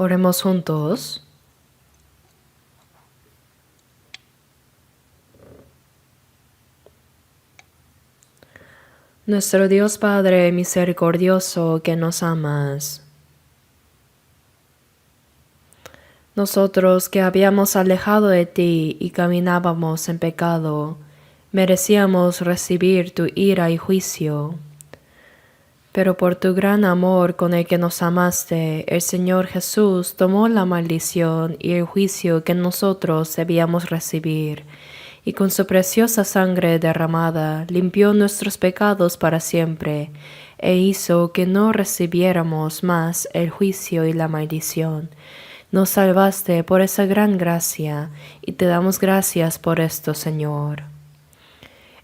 Oremos juntos. Nuestro Dios Padre misericordioso que nos amas. Nosotros que habíamos alejado de ti y caminábamos en pecado, merecíamos recibir tu ira y juicio. Pero por tu gran amor con el que nos amaste, el Señor Jesús tomó la maldición y el juicio que nosotros debíamos recibir, y con su preciosa sangre derramada limpió nuestros pecados para siempre, e hizo que no recibiéramos más el juicio y la maldición. Nos salvaste por esa gran gracia, y te damos gracias por esto, Señor.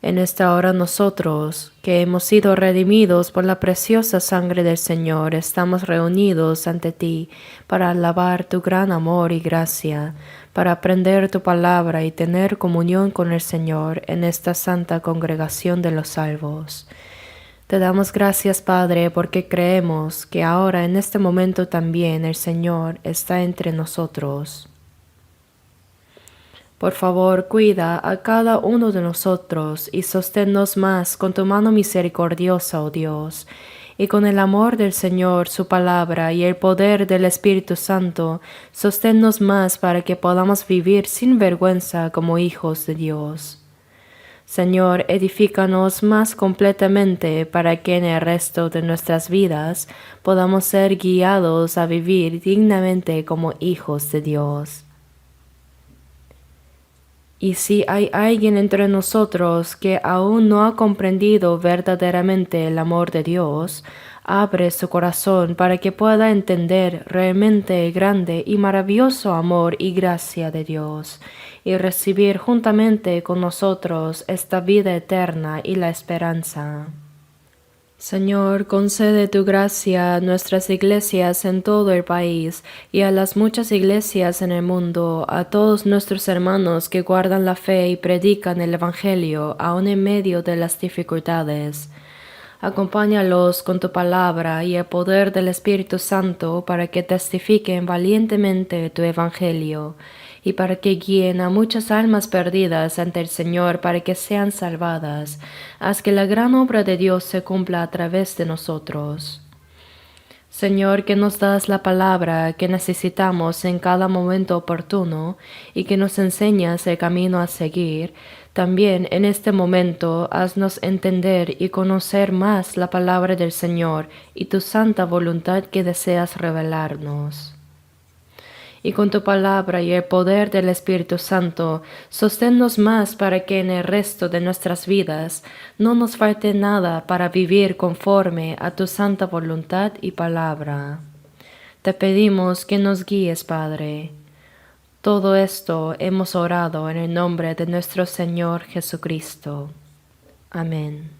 En esta hora nosotros, que hemos sido redimidos por la preciosa sangre del Señor, estamos reunidos ante ti para alabar tu gran amor y gracia, para aprender tu palabra y tener comunión con el Señor en esta santa congregación de los salvos. Te damos gracias, Padre, porque creemos que ahora en este momento también el Señor está entre nosotros. Por favor, cuida a cada uno de nosotros y sosténnos más con tu mano misericordiosa, oh Dios, y con el amor del Señor, su palabra y el poder del Espíritu Santo, sosténnos más para que podamos vivir sin vergüenza como hijos de Dios. Señor, edifícanos más completamente para que en el resto de nuestras vidas podamos ser guiados a vivir dignamente como hijos de Dios. Y si hay alguien entre nosotros que aún no ha comprendido verdaderamente el amor de Dios, abre su corazón para que pueda entender realmente el grande y maravilloso amor y gracia de Dios, y recibir juntamente con nosotros esta vida eterna y la esperanza. Señor, concede tu gracia a nuestras iglesias en todo el país y a las muchas iglesias en el mundo, a todos nuestros hermanos que guardan la fe y predican el Evangelio aun en medio de las dificultades. Acompáñalos con tu palabra y el poder del Espíritu Santo para que testifiquen valientemente tu Evangelio y para que guíen a muchas almas perdidas ante el Señor para que sean salvadas. Haz que la gran obra de Dios se cumpla a través de nosotros. Señor, que nos das la palabra que necesitamos en cada momento oportuno y que nos enseñas el camino a seguir, también en este momento haznos entender y conocer más la palabra del Señor y tu santa voluntad que deseas revelarnos. Y con tu palabra y el poder del Espíritu Santo, sosténnos más para que en el resto de nuestras vidas no nos falte nada para vivir conforme a tu santa voluntad y palabra. Te pedimos que nos guíes, Padre. Todo esto hemos orado en el nombre de nuestro Señor Jesucristo. Amén.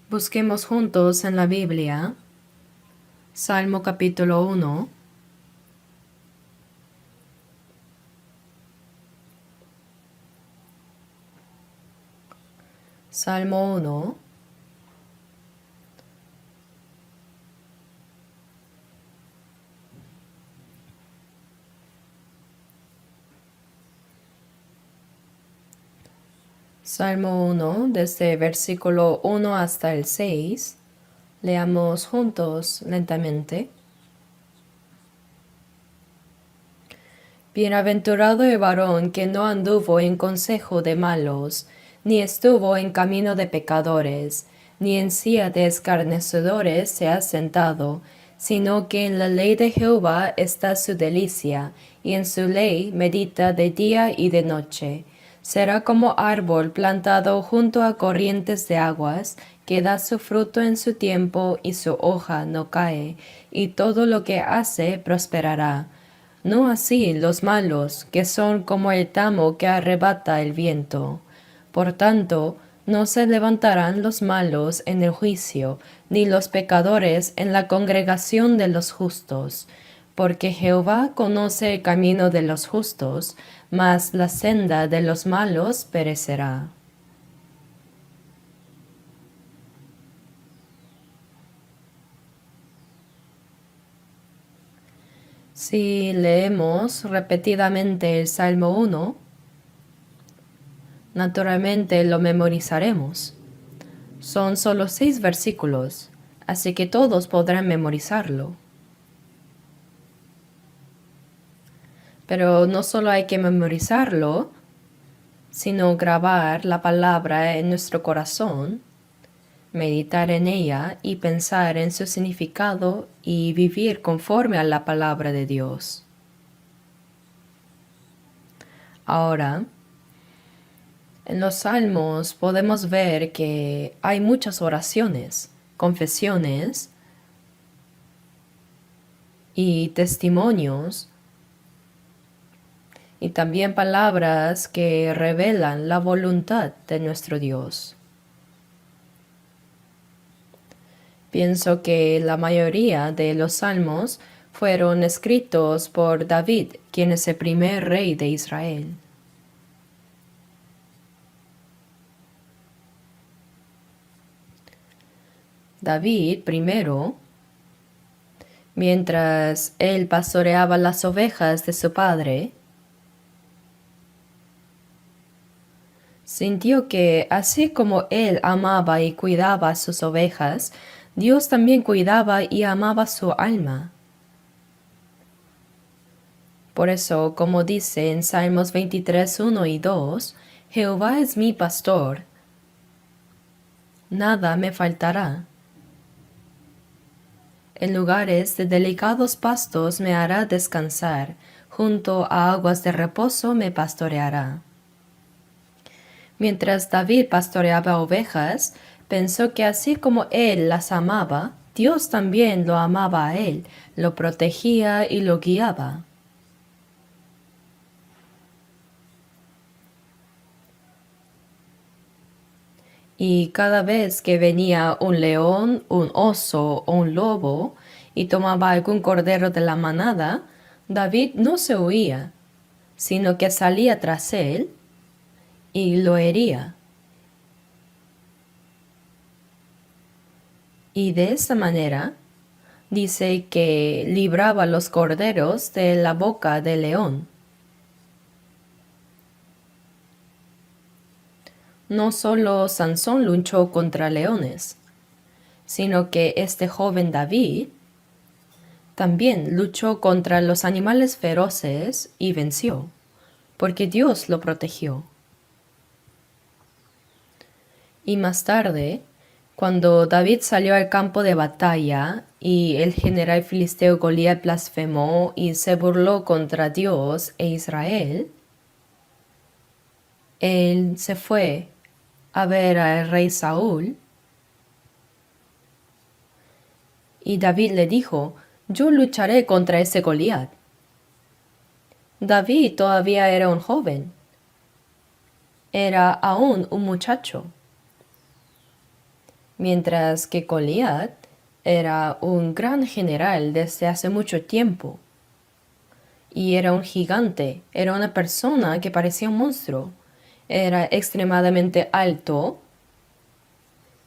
Busquemos juntos en la Biblia Salmo capítulo 1. Salmo 1. Salmo 1, desde versículo 1 hasta el 6. Leamos juntos lentamente. Bienaventurado el varón que no anduvo en consejo de malos, ni estuvo en camino de pecadores, ni en silla de escarnecedores se ha sentado, sino que en la ley de Jehová está su delicia, y en su ley medita de día y de noche. Será como árbol plantado junto a corrientes de aguas, que da su fruto en su tiempo y su hoja no cae, y todo lo que hace prosperará. No así los malos, que son como el tamo que arrebata el viento. Por tanto, no se levantarán los malos en el juicio, ni los pecadores en la congregación de los justos. Porque Jehová conoce el camino de los justos, mas la senda de los malos perecerá. Si leemos repetidamente el Salmo 1, naturalmente lo memorizaremos. Son solo 6 versículos, así que todos podrán memorizarlo. Pero no solo hay que memorizarlo, sino grabar la palabra en nuestro corazón, meditar en ella y pensar en su significado y vivir conforme a la palabra de Dios. Ahora, en los Salmos podemos ver que hay muchas oraciones, confesiones y testimonios, y también palabras que revelan la voluntad de nuestro Dios. Pienso que la mayoría de los salmos fueron escritos por David, quien es el primer rey de Israel. David primero, mientras él pastoreaba las ovejas de su padre, sintió que así como él amaba y cuidaba a sus ovejas, Dios también cuidaba y amaba su alma. Por eso, como dice en Salmos 23, 1 y 2, Jehová es mi pastor, nada me faltará. En lugares de delicados pastos me hará descansar, junto a aguas de reposo me pastoreará. Mientras David pastoreaba ovejas, pensó que así como él las amaba, Dios también lo amaba a él, lo protegía y lo guiaba. Y cada vez que venía un león, un oso o un lobo y tomaba algún cordero de la manada, David no se huía, sino que salía tras él y lo hería. Y de esa manera dice que libraba los corderos de la boca del león. No solo Sansón luchó contra leones, sino que este joven David también luchó contra los animales feroces y venció, porque Dios lo protegió. Y más tarde, cuando David salió al campo de batalla y el general filisteo Goliat blasfemó y se burló contra Dios e Israel, él se fue a ver al rey Saúl y David le dijo: yo lucharé contra ese Goliat. David todavía era un joven, era aún un muchacho, mientras que Goliat era un gran general desde hace mucho tiempo. Y era un gigante, era una persona que parecía un monstruo. Era extremadamente alto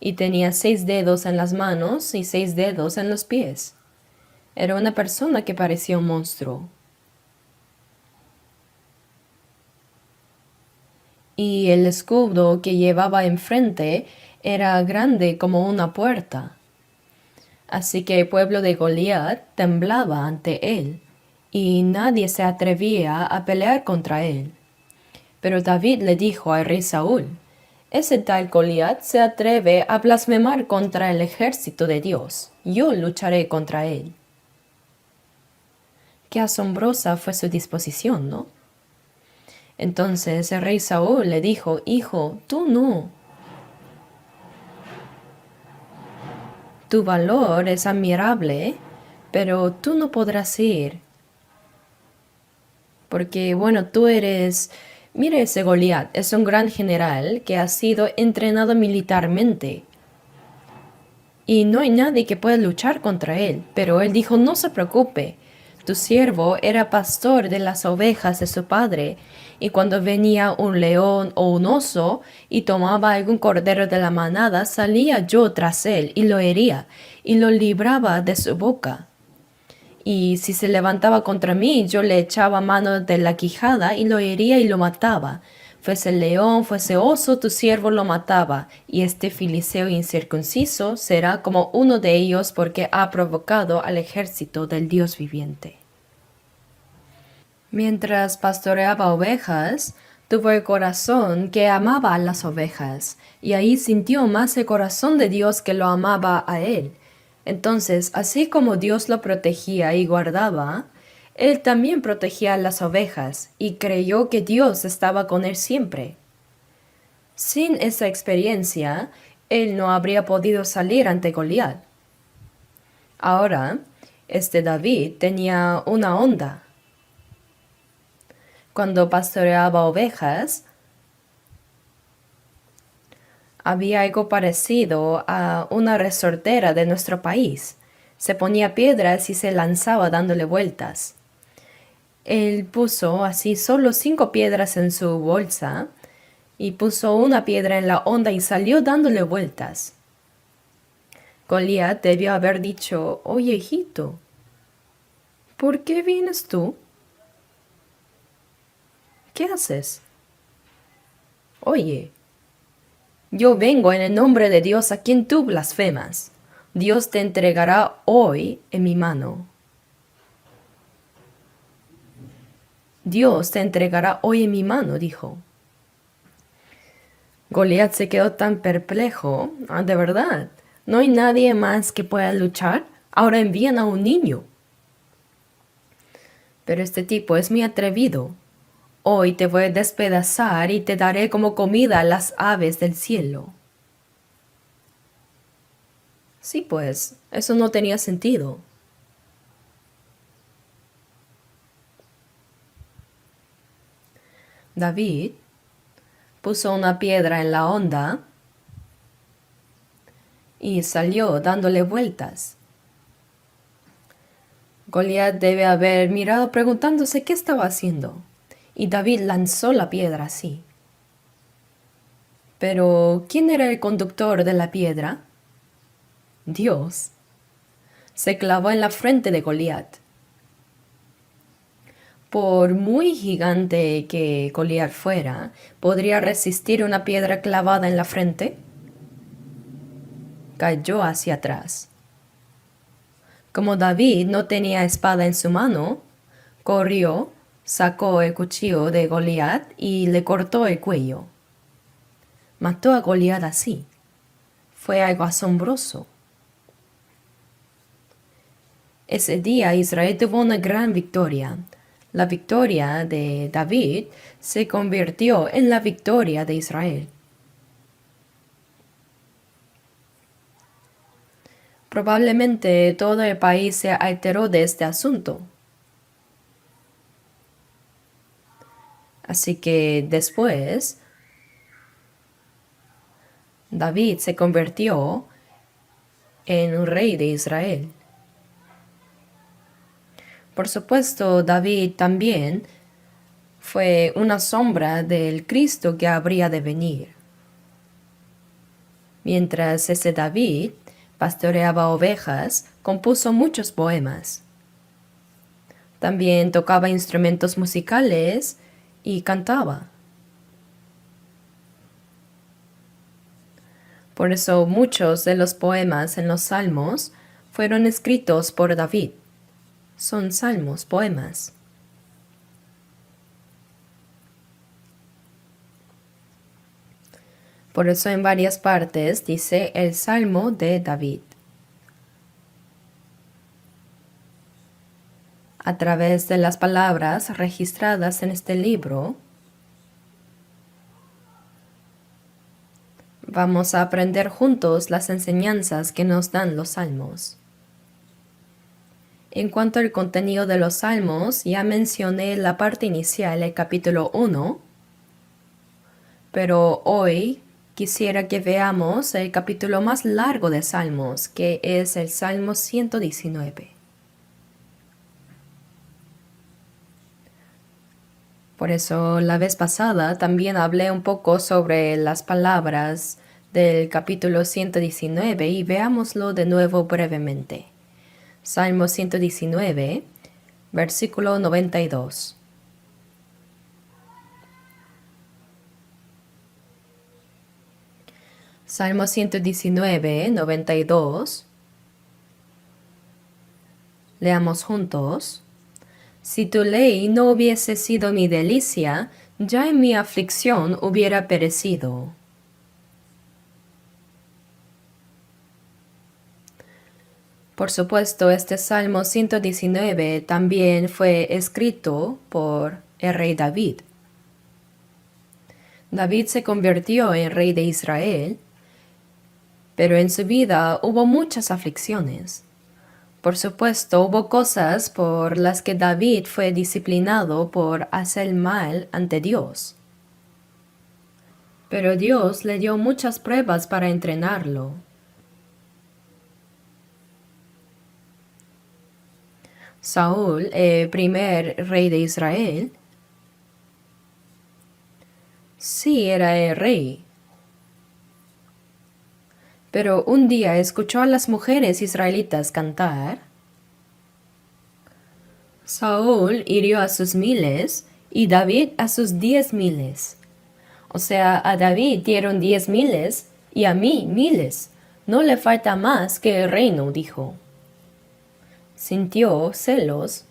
y tenía 6 dedos en las manos y 6 dedos en los pies. Era una persona que parecía un monstruo. Y el escudo que llevaba enfrente era grande como una puerta. Así que el pueblo de Goliat temblaba ante él, y nadie se atrevía a pelear contra él. Pero David le dijo al rey Saúl: ese tal Goliat se atreve a blasfemar contra el ejército de Dios. Yo lucharé contra él. Qué asombrosa fue su disposición, ¿no? Entonces el rey Saúl le dijo: hijo, tú no. Tu valor es admirable, pero tú no podrás ir. Porque, bueno, tú eres... Mira, ese Goliat es un gran general que ha sido entrenado militarmente. Y no hay nadie que pueda luchar contra él. Pero él dijo: no se preocupe. Tu siervo era pastor de las ovejas de su padre, y cuando venía un león o un oso y tomaba algún cordero de la manada, salía yo tras él y lo hería, y lo libraba de su boca. y si se levantaba contra mí, yo le echaba mano de la quijada y lo hería y lo mataba. Fuese león, fuese oso, tu siervo lo mataba, y este filisteo incircunciso será como uno de ellos porque ha provocado al ejército del Dios viviente. Mientras pastoreaba ovejas, tuvo el corazón que amaba a las ovejas, y ahí sintió más el corazón de Dios que lo amaba a él. Entonces, así como Dios lo protegía y guardaba, él también protegía a las ovejas, y creyó que Dios estaba con él siempre. Sin esa experiencia, él no habría podido salir ante Goliat. Ahora, David tenía una onda. Cuando pastoreaba ovejas, había algo parecido a una resortera de nuestro país. Se ponía piedras y se lanzaba dándole vueltas. Él puso así solo 5 piedras en su bolsa y puso una piedra en la onda y salió dándole vueltas. Goliat debió haber dicho: «Oye, hijito, ¿por qué vienes tú? ¿Qué haces? Oye, yo vengo en el nombre de Dios a quien tú blasfemas. Dios te entregará hoy en mi mano». Dios te entregará hoy en mi mano, dijo. Goliat se quedó tan perplejo. ¿De verdad? ¿No hay nadie más que pueda luchar? Ahora envían a un niño. Pero este tipo es muy atrevido. Hoy te voy a despedazar y te daré como comida a las aves del cielo. Sí, pues, eso no tenía sentido. David puso una piedra en la onda y salió dándole vueltas. Goliat debe haber mirado preguntándose qué estaba haciendo, y David lanzó la piedra así. Pero, ¿quién era el conductor de la piedra? Dios. Se clavó en la frente de Goliat. Por muy gigante que Goliat fuera, ¿podría resistir una piedra clavada en la frente? Cayó hacia atrás. Como David no tenía espada en su mano, corrió, sacó el cuchillo de Goliat y le cortó el cuello. Mató a Goliat así. Fue algo asombroso. Ese día Israel tuvo una gran victoria. La victoria de David se convirtió en la victoria de Israel. Probablemente todo el país se alteró de este asunto. Así que después, David se convirtió en un rey de Israel. Por supuesto, David también fue una sombra del Cristo que habría de venir. Mientras ese David pastoreaba ovejas, compuso muchos poemas. También tocaba instrumentos musicales y cantaba. Por eso muchos de los poemas en los Salmos fueron escritos por David. Son salmos, poemas. Por eso en varias partes dice el Salmo de David. A través de las palabras registradas en este libro, vamos a aprender juntos las enseñanzas que nos dan los salmos. En cuanto al contenido de los salmos, ya mencioné la parte inicial, el capítulo 1, pero hoy quisiera que veamos el capítulo más largo de salmos, que es el Salmo 119. Por eso la vez pasada también hablé un poco sobre las palabras del capítulo 119 y veámoslo de nuevo brevemente. Salmo 119, versículo 92. Salmo 119, 92. Leamos juntos. Si tu ley no hubiese sido mi delicia, ya en mi aflicción hubiera perecido. Por supuesto, este Salmo 119 también fue escrito por el rey David. David se convirtió en rey de Israel, pero en su vida hubo muchas aflicciones. Por supuesto, hubo cosas por las que David fue disciplinado por hacer mal ante Dios. Pero Dios le dio muchas pruebas para entrenarlo. Saúl, el primer rey de Israel, sí era el rey. Pero un día escuchó a las mujeres israelitas cantar. Saúl hirió a sus miles y David a sus 10,000. O sea, a David dieron 10,000 y a mí miles. No le falta más que el reino, dijo. Sintió celos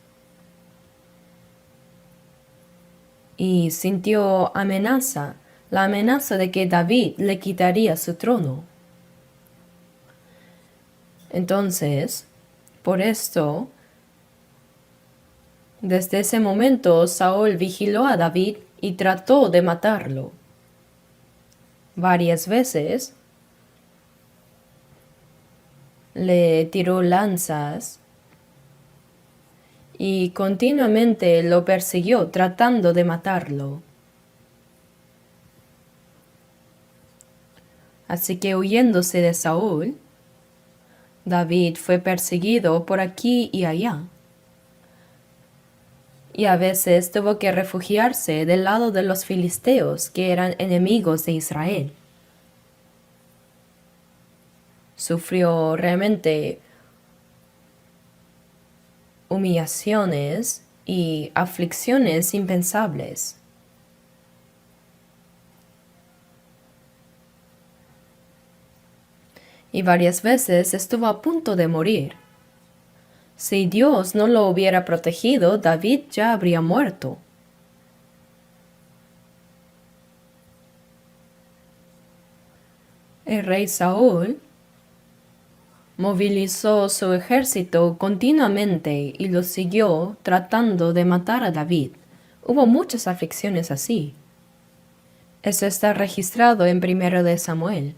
y sintió amenaza, la amenaza de que David le quitaría su trono. Entonces, por esto, desde ese momento Saúl vigiló a David y trató de matarlo. Varias veces le tiró lanzas y continuamente lo persiguió tratando de matarlo. Así que huyéndose de Saúl, David fue perseguido por aquí y allá. Y a veces tuvo que refugiarse del lado de los filisteos, que eran enemigos de Israel. Sufrió realmente humillaciones y aflicciones impensables. Y varias veces estuvo a punto de morir. Si Dios no lo hubiera protegido, David ya habría muerto. El rey Saúl movilizó su ejército continuamente y lo siguió tratando de matar a David. Hubo muchas aflicciones así. Eso está registrado en 1 de Samuel.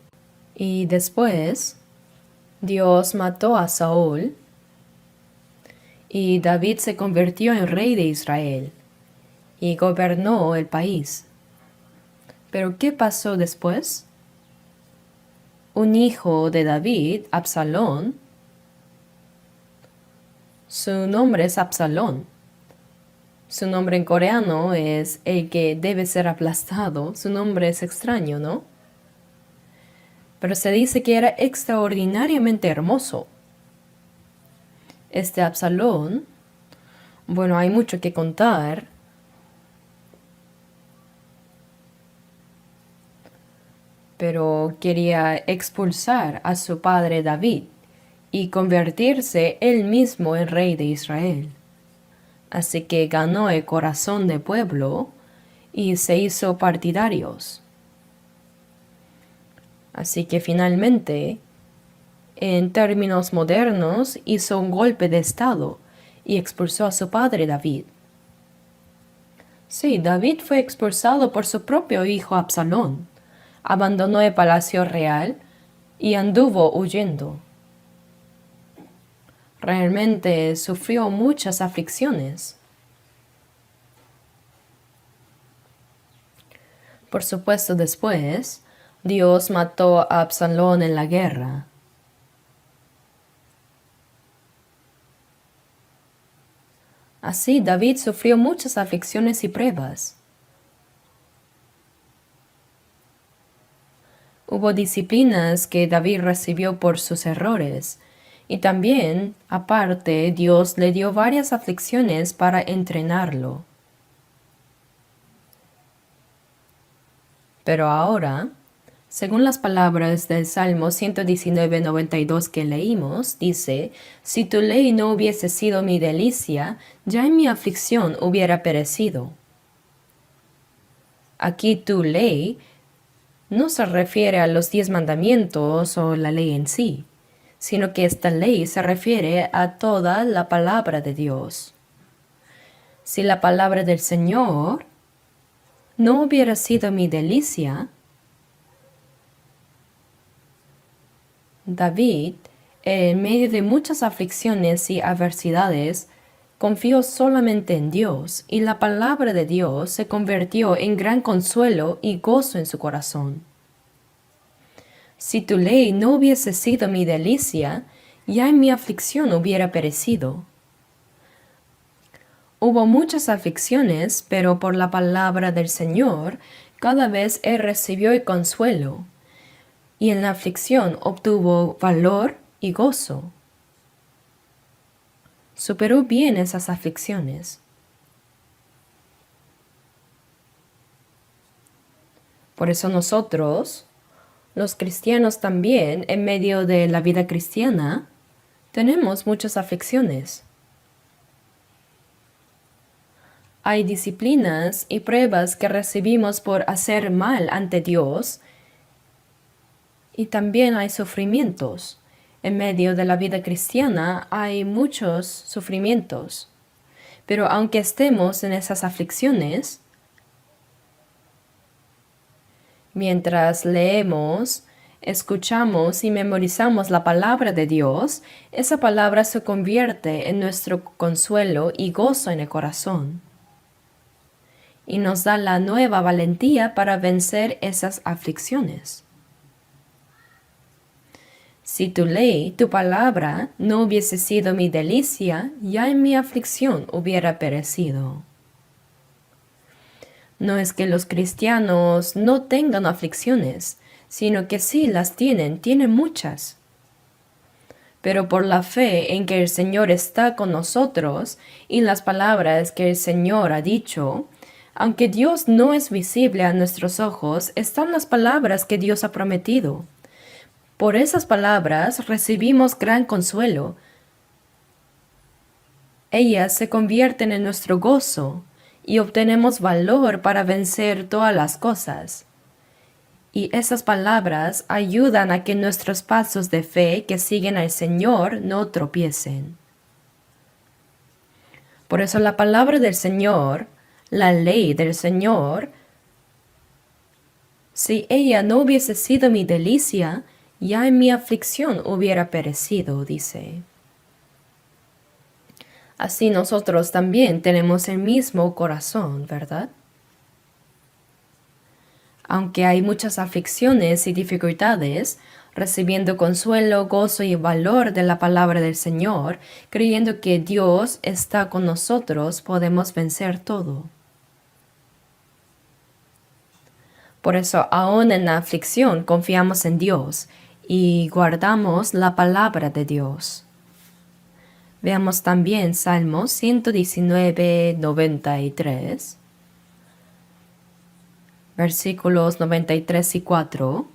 Y después, Dios mató a Saúl y David se convirtió en rey de Israel y gobernó el país. Pero ¿qué pasó después? Un hijo de David, Absalón, su nombre es Absalón. Su nombre en coreano es el que debe ser aplastado. Su nombre es extraño, ¿no? Pero se dice que era extraordinariamente hermoso. Este Absalón, bueno, hay mucho que contar. Pero quería expulsar a su padre David y convertirse él mismo en rey de Israel. Así que ganó el corazón del pueblo y se hizo partidarios. Así que finalmente, en términos modernos, hizo un golpe de estado y expulsó a su padre David. Sí, David fue expulsado por su propio hijo Absalón. Abandonó el palacio real y anduvo huyendo. Realmente sufrió muchas aflicciones. Por supuesto, después, Dios mató a Absalón en la guerra. Así, David sufrió muchas aflicciones y pruebas. Hubo disciplinas que David recibió por sus errores, Y también, aparte, Dios le dio varias aflicciones para entrenarlo. Pero ahora, según las palabras del Salmo 119:92 que leímos, dice, si tu ley no hubiese sido mi delicia, ya en mi aflicción hubiera perecido. Aquí tu ley no se refiere a los 10 mandamientos o la ley en sí, sino que esta ley se refiere a toda la palabra de Dios. Si la palabra del Señor no hubiera sido mi delicia, David, en medio de muchas aflicciones y adversidades, confió solamente en Dios, y la palabra de Dios se convirtió en gran consuelo y gozo en su corazón. Si tu ley no hubiese sido mi delicia, ya en mi aflicción hubiera perecido. Hubo muchas aflicciones, pero por la palabra del Señor, cada vez él recibió el consuelo, y en la aflicción obtuvo valor y gozo. Superó bien esas aflicciones. Por eso nosotros, los cristianos también, en medio de la vida cristiana, tenemos muchas aflicciones. Hay disciplinas y pruebas que recibimos por hacer mal ante Dios, y también hay sufrimientos. En medio de la vida cristiana hay muchos sufrimientos. Pero aunque estemos en esas aflicciones, mientras leemos, escuchamos y memorizamos la palabra de Dios, esa palabra se convierte en nuestro consuelo y gozo en el corazón. Y nos da la nueva valentía para vencer esas aflicciones. Si tu ley, tu palabra, no hubiese sido mi delicia, ya en mi aflicción hubiera perecido. No es que los cristianos no tengan aflicciones, sino que sí las tienen muchas. Pero por la fe en que el Señor está con nosotros y las palabras que el Señor ha dicho, aunque Dios no es visible a nuestros ojos, están las palabras que Dios ha prometido. Por esas palabras recibimos gran consuelo. Ellas se convierten en nuestro gozo y obtenemos valor para vencer todas las cosas. Y esas palabras ayudan a que nuestros pasos de fe que siguen al Señor no tropiecen. Por eso la palabra del Señor, la ley del Señor, si ella no hubiese sido mi delicia, ya en mi aflicción hubiera perecido, dice. Así nosotros también tenemos el mismo corazón, ¿verdad? Aunque hay muchas aflicciones y dificultades, recibiendo consuelo, gozo y valor de la palabra del Señor, creyendo que Dios está con nosotros, podemos vencer todo. Por eso, aún en la aflicción, confiamos en Dios y guardamos la palabra de Dios. Veamos también Salmos 119:93, versículos 93 y 4.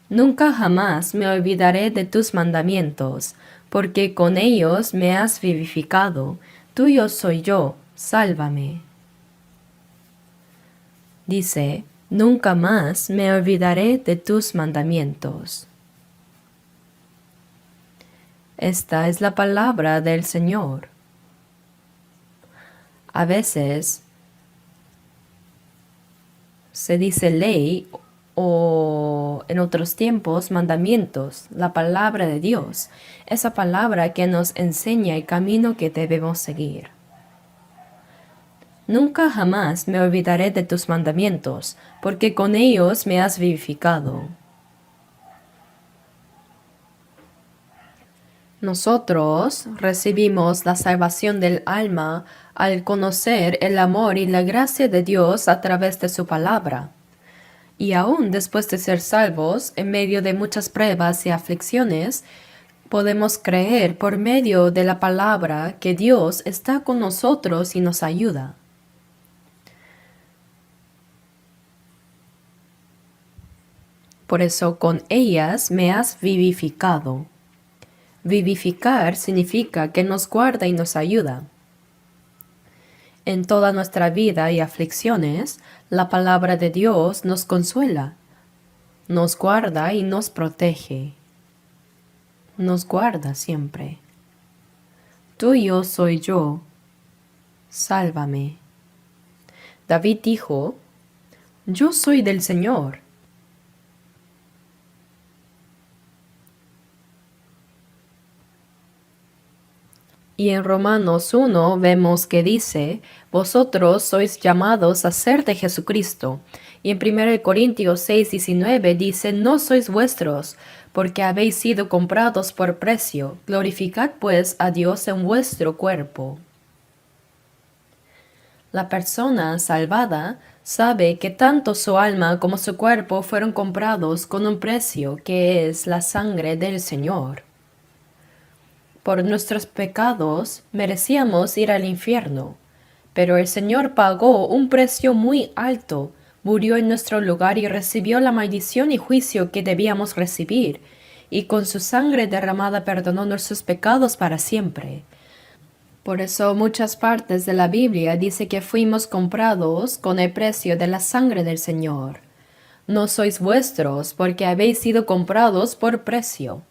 Nunca jamás me olvidaré de tus mandamientos, porque con ellos me has vivificado. Tuyo soy yo, sálvame. Dice, nunca más me olvidaré de tus mandamientos. Esta es la palabra del Señor. A veces se dice ley o en otros tiempos mandamientos, la palabra de Dios, esa palabra que nos enseña el camino que debemos seguir. Nunca jamás me olvidaré de tus mandamientos, porque con ellos me has vivificado. Nosotros recibimos la salvación del alma al conocer el amor y la gracia de Dios a través de su palabra. Y aún después de ser salvos, en medio de muchas pruebas y aflicciones, Podemos creer por medio de la palabra que Dios está con nosotros y nos ayuda. Por eso con ellas me has vivificado. Vivificar significa que nos guarda y nos ayuda. En toda nuestra vida y aflicciones, la palabra de Dios nos consuela, nos guarda y nos protege. Nos guarda siempre. Tuyo soy yo, sálvame. David dijo, yo soy del Señor. Y en Romanos 1 vemos que dice, vosotros sois llamados a ser de Jesucristo. Y en 1 Corintios 6:19 dice, no sois vuestros, porque habéis sido comprados por precio. Glorificad pues a Dios en vuestro cuerpo. La persona salvada sabe que tanto su alma como su cuerpo fueron comprados con un precio que es la sangre del Señor. Por nuestros pecados merecíamos ir al infierno, pero el Señor pagó un precio muy alto, murió en nuestro lugar y recibió la maldición y juicio que debíamos recibir, y con su sangre derramada perdonó nuestros pecados para siempre. Por eso muchas partes de la Biblia dice que fuimos comprados con el precio de la sangre del Señor. No sois vuestros, porque habéis sido comprados por precio.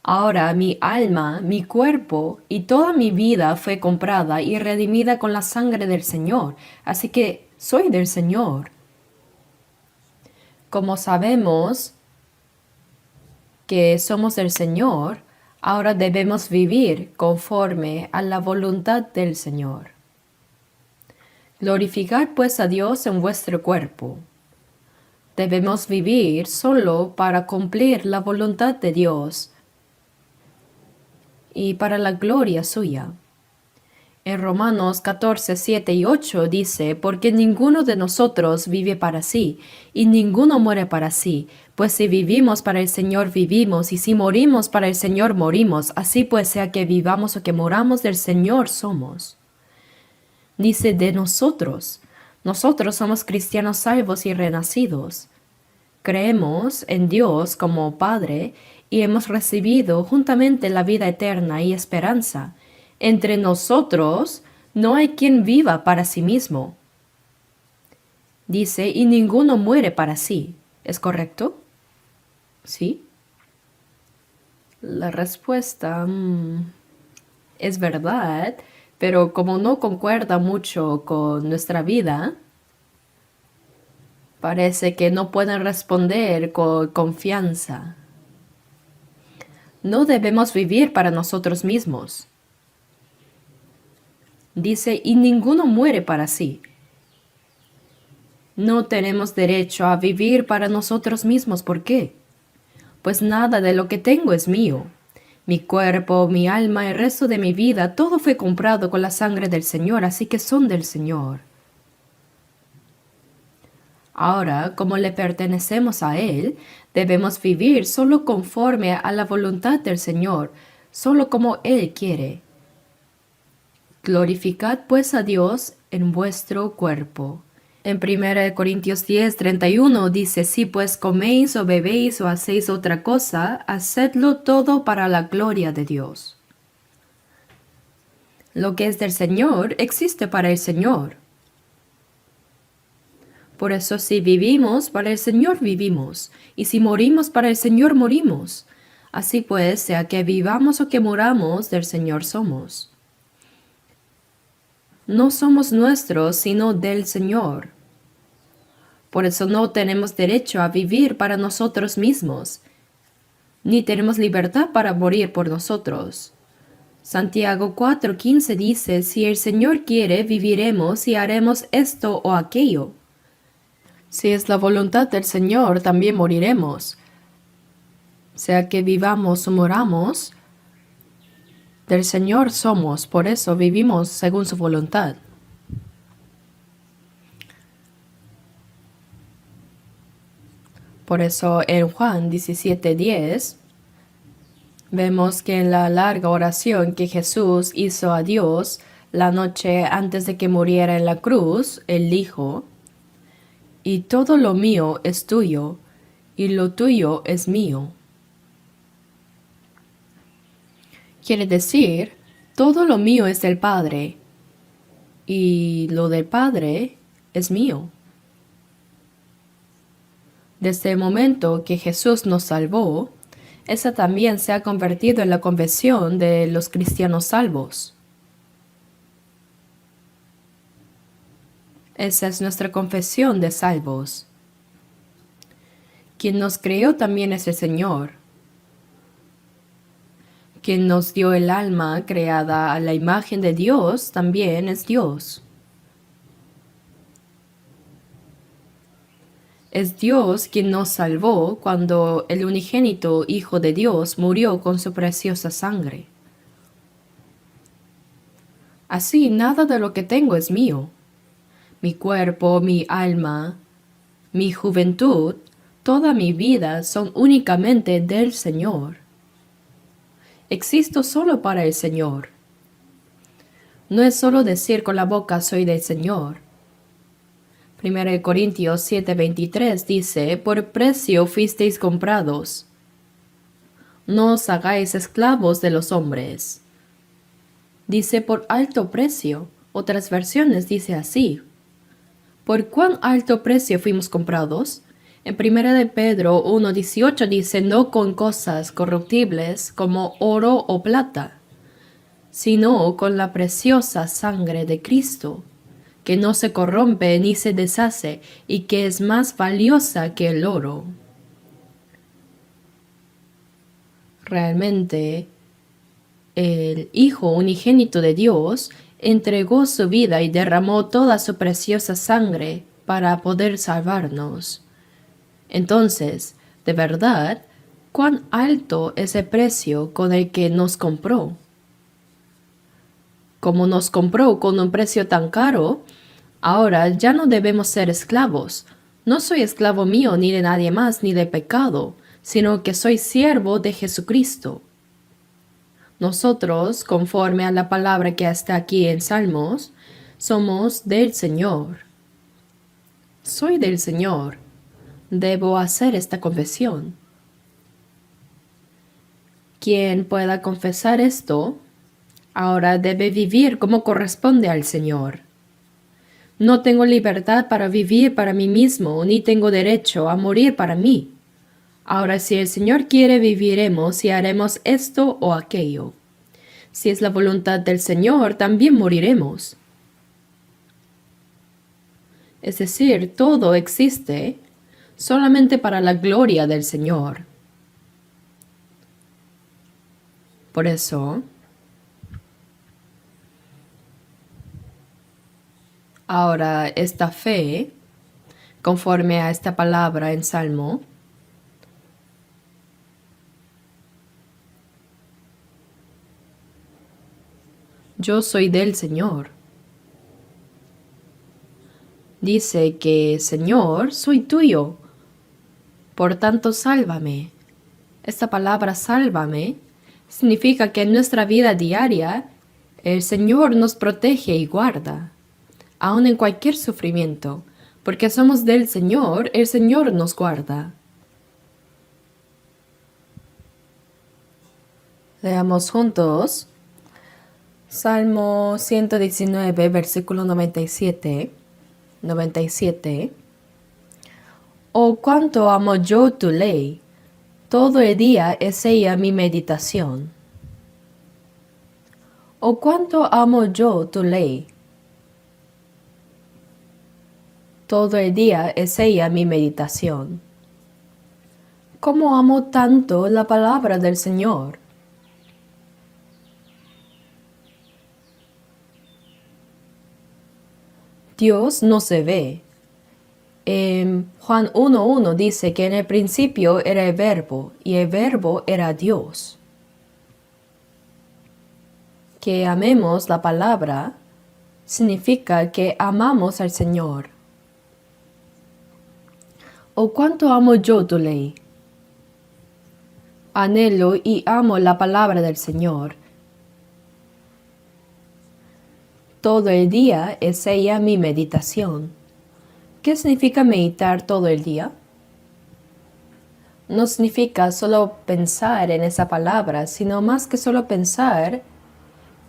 Ahora mi alma, mi cuerpo y toda mi vida fue comprada y redimida con la sangre del Señor, así que soy del Señor. Como sabemos que somos del Señor, ahora debemos vivir conforme a la voluntad del Señor. Glorificad pues a Dios en vuestro cuerpo. Debemos vivir solo para cumplir la voluntad de Dios y para la gloria suya. En Romanos 14, 7 y 8 dice, porque ninguno de nosotros vive para sí, y ninguno muere para sí, pues si vivimos para el Señor vivimos, y si morimos para el Señor morimos, así pues sea que vivamos o que moramos del Señor somos. Dice de nosotros. Nosotros somos cristianos salvos y renacidos. Creemos en Dios como Padre y hemos recibido juntamente la vida eterna y esperanza. Entre nosotros no hay quien viva para sí mismo. Dice, y ninguno muere para sí. ¿Es correcto? ¿Sí? La respuesta es verdad, pero como no concuerda mucho con nuestra vida, parece que no pueden responder con confianza. No debemos vivir para nosotros mismos. Dice, y ninguno muere para sí. No tenemos derecho a vivir para nosotros mismos. ¿Por qué? Pues nada de lo que tengo es mío. Mi cuerpo, mi alma, el resto de mi vida, todo fue comprado con la sangre del Señor, así que son del Señor. Ahora, como le pertenecemos a Él, debemos vivir solo conforme a la voluntad del Señor, solo como Él quiere. Glorificad pues a Dios en vuestro cuerpo. En 1 Corintios 10, 31 dice, si pues coméis o bebéis o hacéis otra cosa, hacedlo todo para la gloria de Dios. Lo que es del Señor existe para el Señor. Por eso si vivimos, para el Señor vivimos, y si morimos, para el Señor morimos. Así pues, sea que vivamos o que moramos, del Señor somos. No somos nuestros, sino del Señor. Por eso no tenemos derecho a vivir para nosotros mismos, ni tenemos libertad para morir por nosotros. Santiago 4:15 dice, si el Señor quiere, viviremos y haremos esto o aquello. Si es la voluntad del Señor, también moriremos. Sea que vivamos o moramos, del Señor somos, por eso vivimos según su voluntad. Por eso en Juan 17:10 Vemos que en la larga oración que Jesús hizo a Dios la noche antes de que muriera en la cruz, Él dijo, y todo lo mío es tuyo, y lo tuyo es mío. Quiere decir, todo lo mío es del Padre, y lo del Padre es mío. Desde el momento que Jesús nos salvó, esa también se ha convertido en la confesión de los cristianos salvos. Esa es nuestra confesión de salvos. Quien nos creó también es el Señor. Quien nos dio el alma creada a la imagen de Dios también es Dios. Es Dios quien nos salvó cuando el unigénito Hijo de Dios murió con su preciosa sangre. Así nada de lo que tengo es mío. Mi cuerpo, mi alma, mi juventud, toda mi vida son únicamente del Señor. Existo solo para el Señor. No es solo decir con la boca soy del Señor. 1 Corintios 7:23 dice, por precio fuisteis comprados. No os hagáis esclavos de los hombres. Dice por alto precio. Otras versiones dice así. ¿Por cuán alto precio fuimos comprados? En 1 de Pedro 1:18 dice, no con cosas corruptibles como oro o plata, sino con la preciosa sangre de Cristo, que no se corrompe ni se deshace y que es más valiosa que el oro. Realmente, el Hijo unigénito de Dios entregó su vida y derramó toda su preciosa sangre para poder salvarnos. Entonces, de verdad, ¿cuán alto es el precio con el que nos compró? Como nos compró con un precio tan caro, ahora ya no debemos ser esclavos. No soy esclavo mío ni de nadie más ni de pecado, sino que soy siervo de Jesucristo. Nosotros, conforme a la palabra que está aquí en Salmos, somos del Señor. Soy del Señor. Debo hacer esta confesión. Quien pueda confesar esto, ahora debe vivir como corresponde al Señor. No tengo libertad para vivir para mí mismo, ni tengo derecho a morir para mí. Ahora, si el Señor quiere, viviremos y haremos esto o aquello. Si es la voluntad del Señor, también moriremos. Es decir, todo existe solamente para la gloria del Señor. Por eso, ahora esta fe, conforme a esta palabra en Salmo, yo soy del Señor. Dice que, Señor, soy tuyo, por tanto sálvame. Esta palabra sálvame significa que en nuestra vida diaria el Señor nos protege y guarda, aun en cualquier sufrimiento, porque somos del Señor, el Señor nos guarda. Leamos juntos Salmo 119, versículo 97. Oh, cuánto amo yo tu ley, todo el día es ella mi meditación. Oh, cuánto amo yo tu ley, todo el día es ella mi meditación. ¿Cómo amo tanto la palabra del Señor? Dios no se ve. Juan 1:1 dice que en el principio era el verbo y el verbo era Dios. Que amemos la palabra significa que amamos al Señor. Oh, cuánto amo yo tu ley. Anhelo y amo la palabra del Señor. Todo el día es ella mi meditación. ¿Qué significa meditar todo el día? No significa solo pensar en esa palabra, sino más que solo pensar,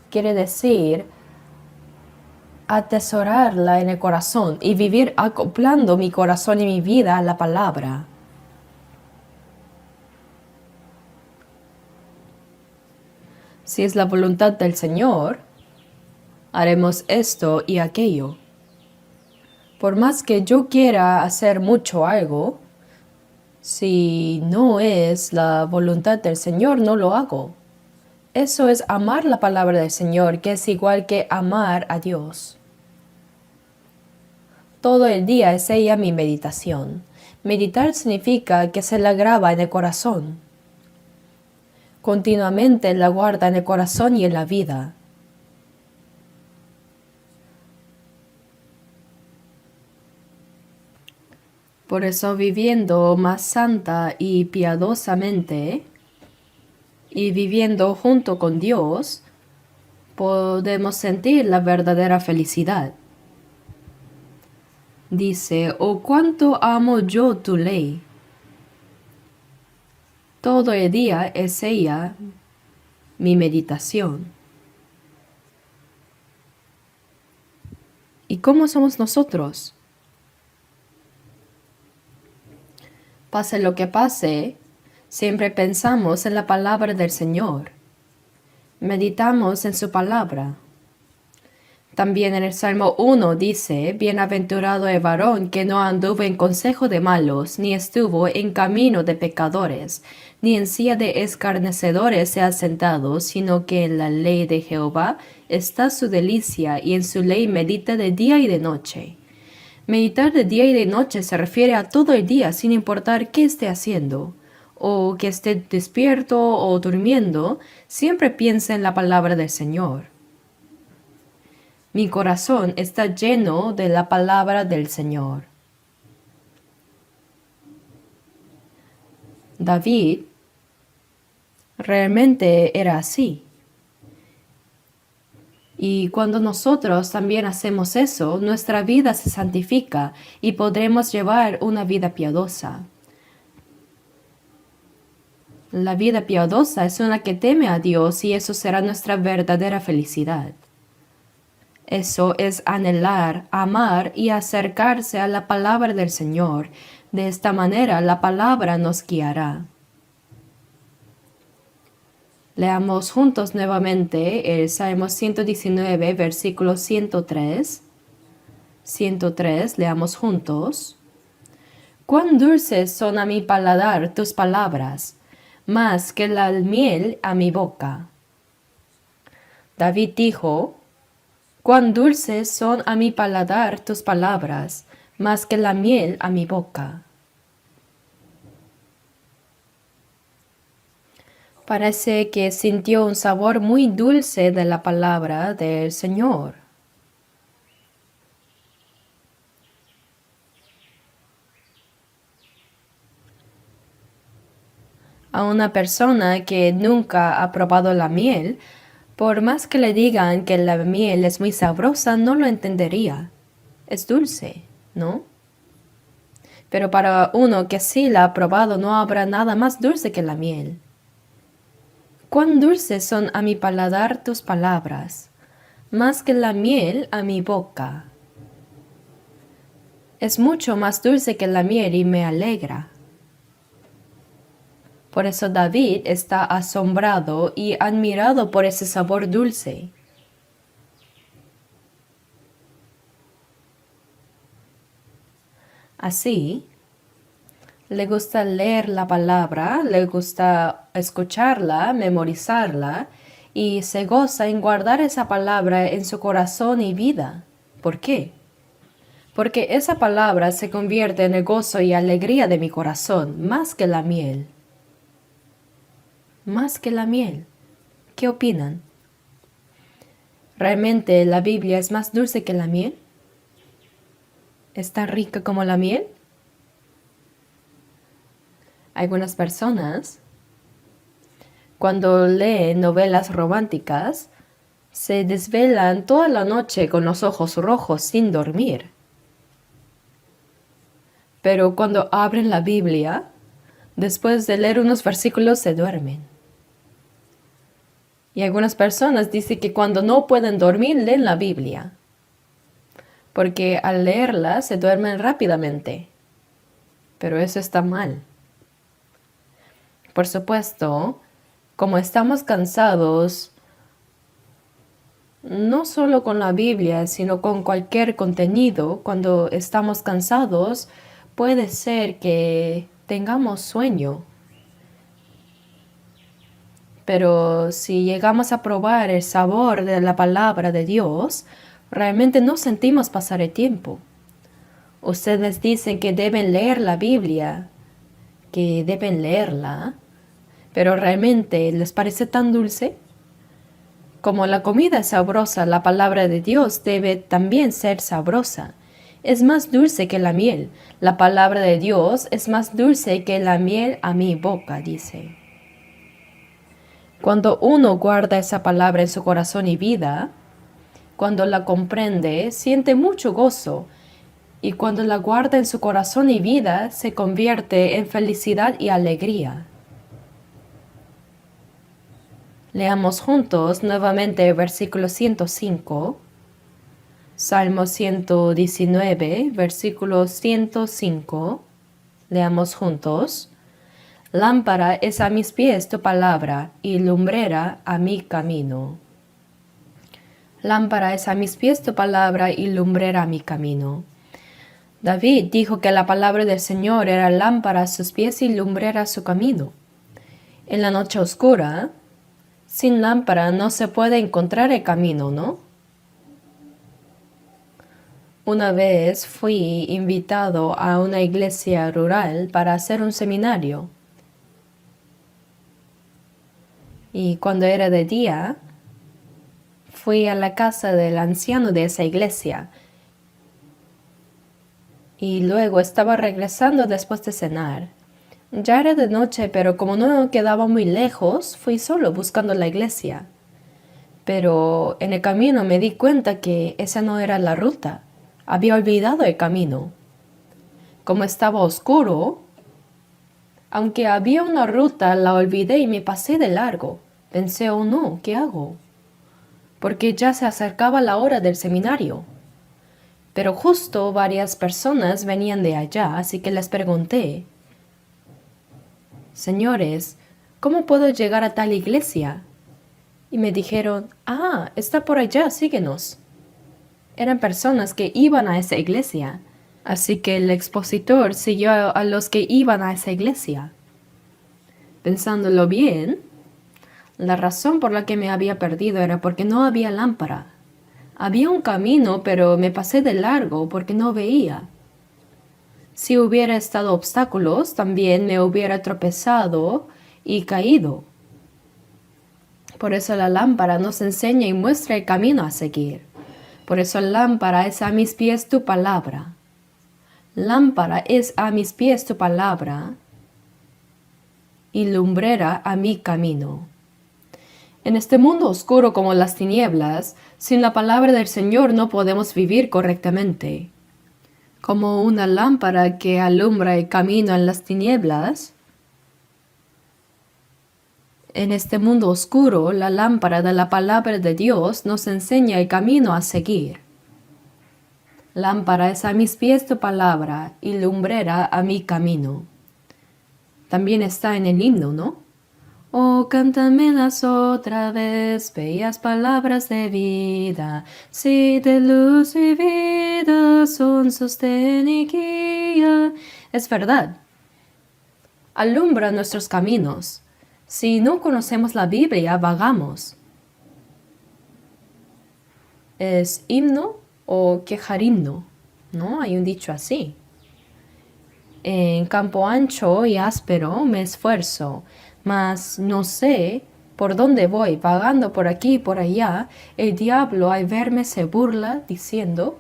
quiere decir atesorarla en el corazón y vivir acoplando mi corazón y mi vida a la palabra. Si es la voluntad del Señor, haremos esto y aquello. Por más que yo quiera hacer mucho algo, si no es la voluntad del Señor, no lo hago. Eso es amar la palabra del Señor, que es igual que amar a Dios. Todo el día es ella mi meditación. Meditar significa que se la graba en el corazón. Continuamente la guarda en el corazón y en la vida. Por eso viviendo más santa y piadosamente y viviendo junto con Dios, podemos sentir la verdadera felicidad. Dice, oh cuánto amo yo tu ley. Todo el día es ella mi meditación. ¿Y cómo somos nosotros? Pase lo que pase, siempre pensamos en la palabra del Señor. Meditamos en su palabra. También en el Salmo 1 dice, bienaventurado el varón que no anduvo en consejo de malos, ni estuvo en camino de pecadores, ni en silla de escarnecedores se ha sentado, sino que en la ley de Jehová está su delicia, y en su ley medita de día y de noche. Meditar de día y de noche se refiere a todo el día sin importar qué esté haciendo, o que esté despierto o durmiendo, siempre piensa en la palabra del Señor. Mi corazón está lleno de la palabra del Señor. David realmente era así. Y cuando nosotros también hacemos eso, nuestra vida se santifica y podremos llevar una vida piadosa. La vida piadosa es una que teme a Dios y eso será nuestra verdadera felicidad. Eso es anhelar, amar y acercarse a la palabra del Señor. De esta manera la palabra nos guiará. Leamos juntos nuevamente el Salmo 119, versículo 103. 103, leamos juntos. Cuán dulces son a mi paladar tus palabras, más que la miel a mi boca. David dijo, cuán dulces son a mi paladar tus palabras, más que la miel a mi boca. Parece que sintió un sabor muy dulce de la palabra del Señor. A una persona que nunca ha probado la miel, por más que le digan que la miel es muy sabrosa, no lo entendería. Es dulce, ¿no? Pero para uno que sí la ha probado, no habrá nada más dulce que la miel. Cuán dulces son a mi paladar tus palabras, más que la miel a mi boca. Es mucho más dulce que la miel y me alegra. Por eso David está asombrado y admirado por ese sabor dulce. Así, le gusta leer la palabra, le gusta escucharla, memorizarla y se goza en guardar esa palabra en su corazón y vida. ¿Por qué? Porque esa palabra se convierte en el gozo y alegría de mi corazón, más que la miel. Más que la miel. ¿Qué opinan? ¿Realmente la Biblia es más dulce que la miel? ¿Es tan rica como la miel? Algunas personas Cuando leen novelas románticas, se desvelan toda la noche con los ojos rojos sin dormir. Pero cuando abren la Biblia, después de leer unos versículos se duermen. Y algunas personas dicen que cuando no pueden dormir leen la Biblia, porque al leerla se duermen rápidamente. Pero eso está mal. Por supuesto, como estamos cansados, no solo con la Biblia, sino con cualquier contenido, cuando estamos cansados, puede ser que tengamos sueño. Pero si llegamos a probar el sabor de la palabra de Dios, realmente no sentimos pasar el tiempo. Ustedes dicen que deben leer la Biblia, que deben leerla, pero realmente ¿les parece tan dulce? Como la comida es sabrosa, la palabra de Dios debe también ser sabrosa. Es más dulce que la miel. La palabra de Dios es más dulce que la miel a mi boca, dice. Cuando uno guarda esa palabra en su corazón y vida, cuando la comprende, siente mucho gozo, y cuando la guarda en su corazón y vida, se convierte en felicidad y alegría. Leamos juntos nuevamente el versículo 105, Salmo 119, versículo 105. Leamos juntos. Lámpara es a mis pies tu palabra y lumbrera a mi camino. Lámpara es a mis pies tu palabra y lumbrera a mi camino. David dijo que la palabra del Señor era lámpara a sus pies y lumbrera a su camino. En la noche oscura, sin lámpara no se puede encontrar el camino, ¿no? Una vez fui invitado a una iglesia rural para hacer un seminario. Y cuando era de día, fui a la casa del anciano de esa iglesia. Y luego estaba regresando después de cenar. Ya era de noche, pero como no quedaba muy lejos, fui solo buscando la iglesia. Pero en el camino me di cuenta que esa no era la ruta. Había olvidado el camino. Como estaba oscuro, aunque había una ruta, la olvidé y me pasé de largo. Pensé, oh no, ¿qué hago? Porque ya se acercaba la hora del seminario. Pero justo varias personas venían de allá, así que les pregunté, señores, ¿cómo puedo llegar a tal iglesia? Y me dijeron, está por allá, síguenos. Eran personas que iban a esa iglesia, así que el expositor siguió a los que iban a esa iglesia. Pensándolo bien, la razón por la que me había perdido era porque no había lámpara. Había un camino, pero me pasé de largo porque no veía. Si hubiera estado obstáculos, también me hubiera tropezado y caído. Por eso la lámpara nos enseña y muestra el camino a seguir. Por eso lámpara es a mis pies tu palabra. Lámpara es a mis pies tu palabra y lumbrera a mi camino. En este mundo oscuro como las tinieblas, sin la palabra del Señor no podemos vivir correctamente. Como una lámpara que alumbra el camino en las tinieblas, en este mundo oscuro, la lámpara de la palabra de Dios nos enseña el camino a seguir. Lámpara es a mis pies tu palabra y lumbrera a mi camino. También está en el himno, ¿no? Oh, cántamelas otra vez, bellas palabras de vida, sí, de luz y vida son sostén y guía. Es verdad. Alumbra nuestros caminos. Si no conocemos la Biblia, vagamos. ¿Es himno o quejar himno? ¿No? Hay un dicho así. En campo ancho y áspero me esfuerzo, mas no sé por dónde voy, vagando por aquí y por allá. El diablo al verme se burla, diciendo,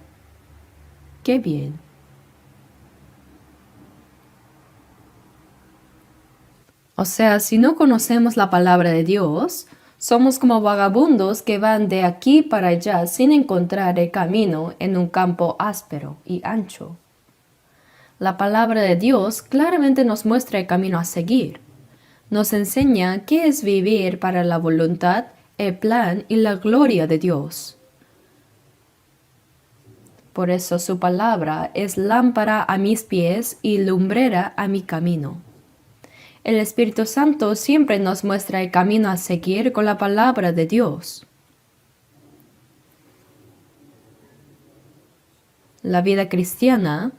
¡qué bien! O sea, si no conocemos la palabra de Dios, somos como vagabundos que van de aquí para allá sin encontrar el camino en un campo áspero y ancho. La palabra de Dios claramente nos muestra el camino a seguir. Nos enseña qué es vivir para la voluntad, el plan y la gloria de Dios. Por eso su palabra es lámpara a mis pies y lumbrera a mi camino. El Espíritu Santo siempre nos muestra el camino a seguir con la palabra de Dios. La vida cristiana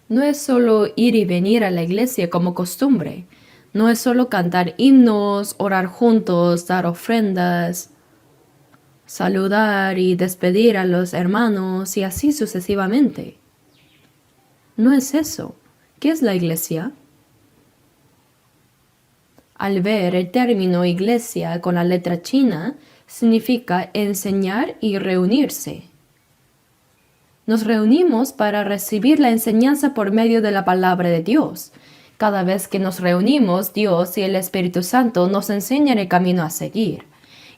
no es solo ir y venir a la iglesia como costumbre. No es solo cantar himnos, orar juntos, dar ofrendas, saludar y despedir a los hermanos y así sucesivamente. No es eso. ¿Qué es la iglesia? Al ver el término iglesia con la letra china, significa enseñar y reunirse. Nos reunimos para recibir la enseñanza por medio de la palabra de Dios. Cada vez que nos reunimos, Dios y el Espíritu Santo nos enseñan el camino a seguir.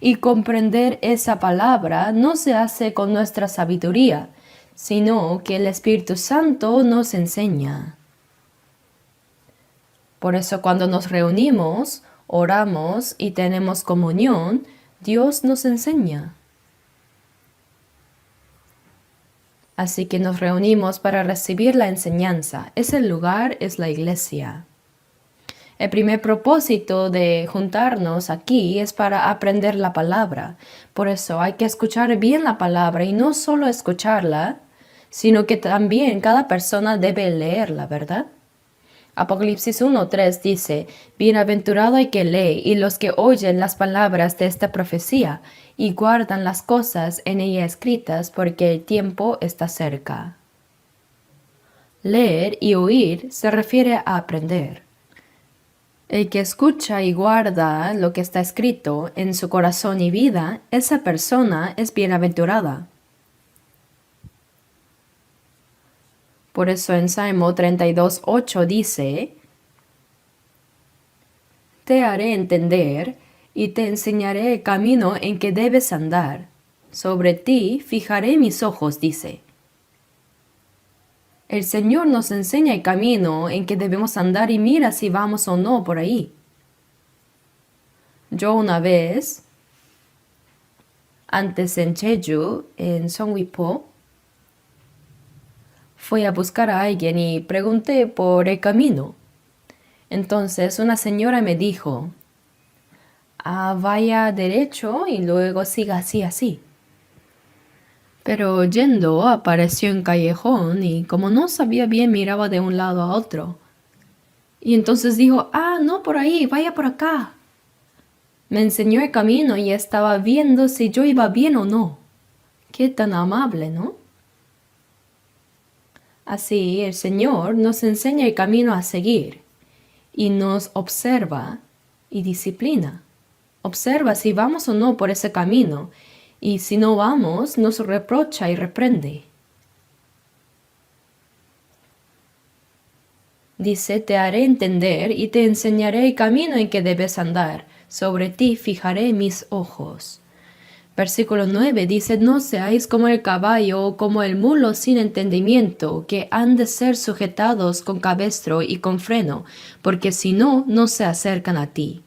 Y comprender esa palabra no se hace con nuestra sabiduría, sino que el Espíritu Santo nos enseña. Por eso cuando nos reunimos, oramos y tenemos comunión, Dios nos enseña. Así que nos reunimos para recibir la enseñanza. Ese lugar es la iglesia. El primer propósito de juntarnos aquí es para aprender la palabra. Por eso hay que escuchar bien la palabra y no solo escucharla, sino que también cada persona debe leerla, ¿verdad? Apocalipsis 1:3 dice, bienaventurado el que lee y los que oyen las palabras de esta profecía y guardan las cosas en ella escritas porque el tiempo está cerca. Leer y oír se refiere a aprender. El que escucha y guarda lo que está escrito en su corazón y vida, esa persona es bienaventurada. Por eso en Salmo 32:8 dice, te haré entender y te enseñaré el camino en que debes andar. Sobre ti fijaré mis ojos, dice. El Señor nos enseña el camino en que debemos andar y mira si vamos o no por ahí. Yo una vez, antes en Jeju, en Songwipo, fui a buscar a alguien y pregunté por el camino. Entonces una señora me dijo, vaya derecho y luego siga así. Pero yendo apareció un callejón y como no sabía bien miraba de un lado a otro. Y entonces dijo, no por ahí, vaya por acá. Me enseñó el camino y estaba viendo si yo iba bien o no. Qué tan amable, ¿no? Así el Señor nos enseña el camino a seguir y nos observa y disciplina. Observa si vamos o no por ese camino y si no vamos, nos reprocha y reprende. Dice, te haré entender y te enseñaré el camino en que debes andar. Sobre ti fijaré mis ojos. Versículo 9 dice, no seáis como el caballo o como el mulo sin entendimiento, que han de ser sujetados con cabestro y con freno, porque si no, no se acercan a ti.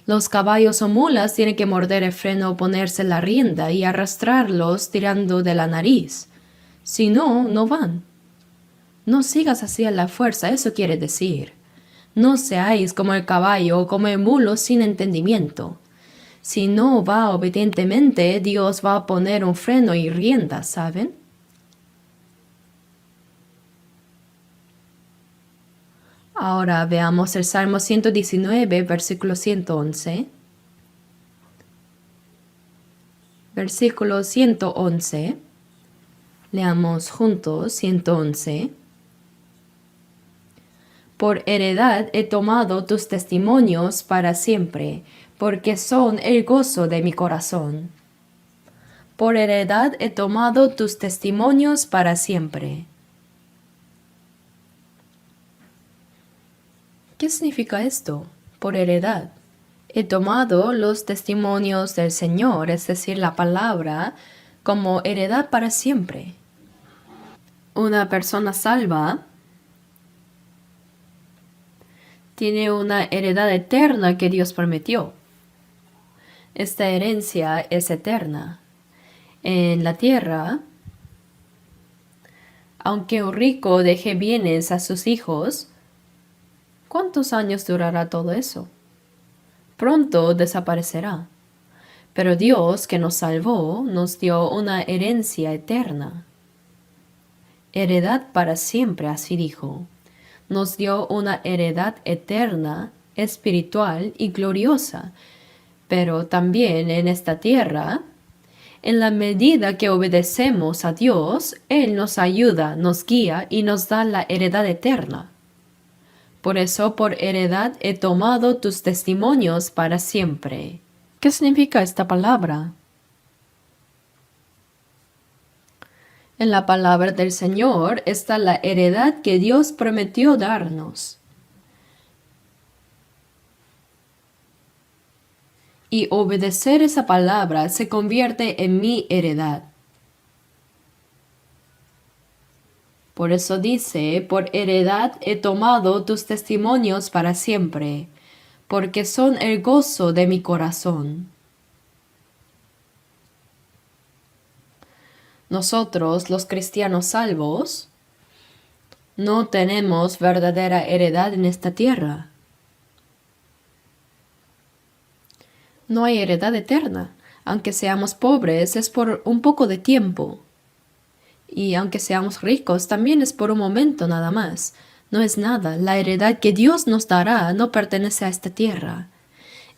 Los caballos o mulas tienen que morder el freno o ponerse la rienda y arrastrarlos tirando de la nariz. Si no, no van. No sigas así a la fuerza, eso quiere decir. No seáis como el caballo o como el mulo sin entendimiento. Si no va obedientemente, Dios va a poner un freno y rienda, ¿saben? Ahora veamos el Salmo 119, versículo 111. Versículo 111. Leamos juntos 111. Por heredad he tomado tus testimonios para siempre, porque son el gozo de mi corazón. Por heredad he tomado tus testimonios para siempre. ¿Qué significa esto? Por heredad. He tomado los testimonios del Señor, es decir, la palabra, como heredad para siempre. Una persona salva tiene una heredad eterna que Dios prometió. Esta herencia es eterna. En la tierra, aunque un rico deje bienes a sus hijos, ¿cuántos años durará todo eso? Pronto desaparecerá. Pero Dios, que nos salvó, nos dio una herencia eterna. Heredad para siempre, así dijo. Nos dio una heredad eterna, espiritual y gloriosa. Pero también en esta tierra, en la medida que obedecemos a Dios, Él nos ayuda, nos guía y nos da la heredad eterna. Por eso, por heredad he tomado tus testimonios para siempre. ¿Qué significa esta palabra? En la palabra del Señor está la heredad que Dios prometió darnos. Y obedecer esa palabra se convierte en mi heredad. Por eso dice, por heredad he tomado tus testimonios para siempre, porque son el gozo de mi corazón. Nosotros, los cristianos salvos, no tenemos verdadera heredad en esta tierra. No hay heredad eterna. Aunque seamos pobres, es por un poco de tiempo. Y aunque seamos ricos, también es por un momento nada más. No es nada. La heredad que Dios nos dará no pertenece a esta tierra.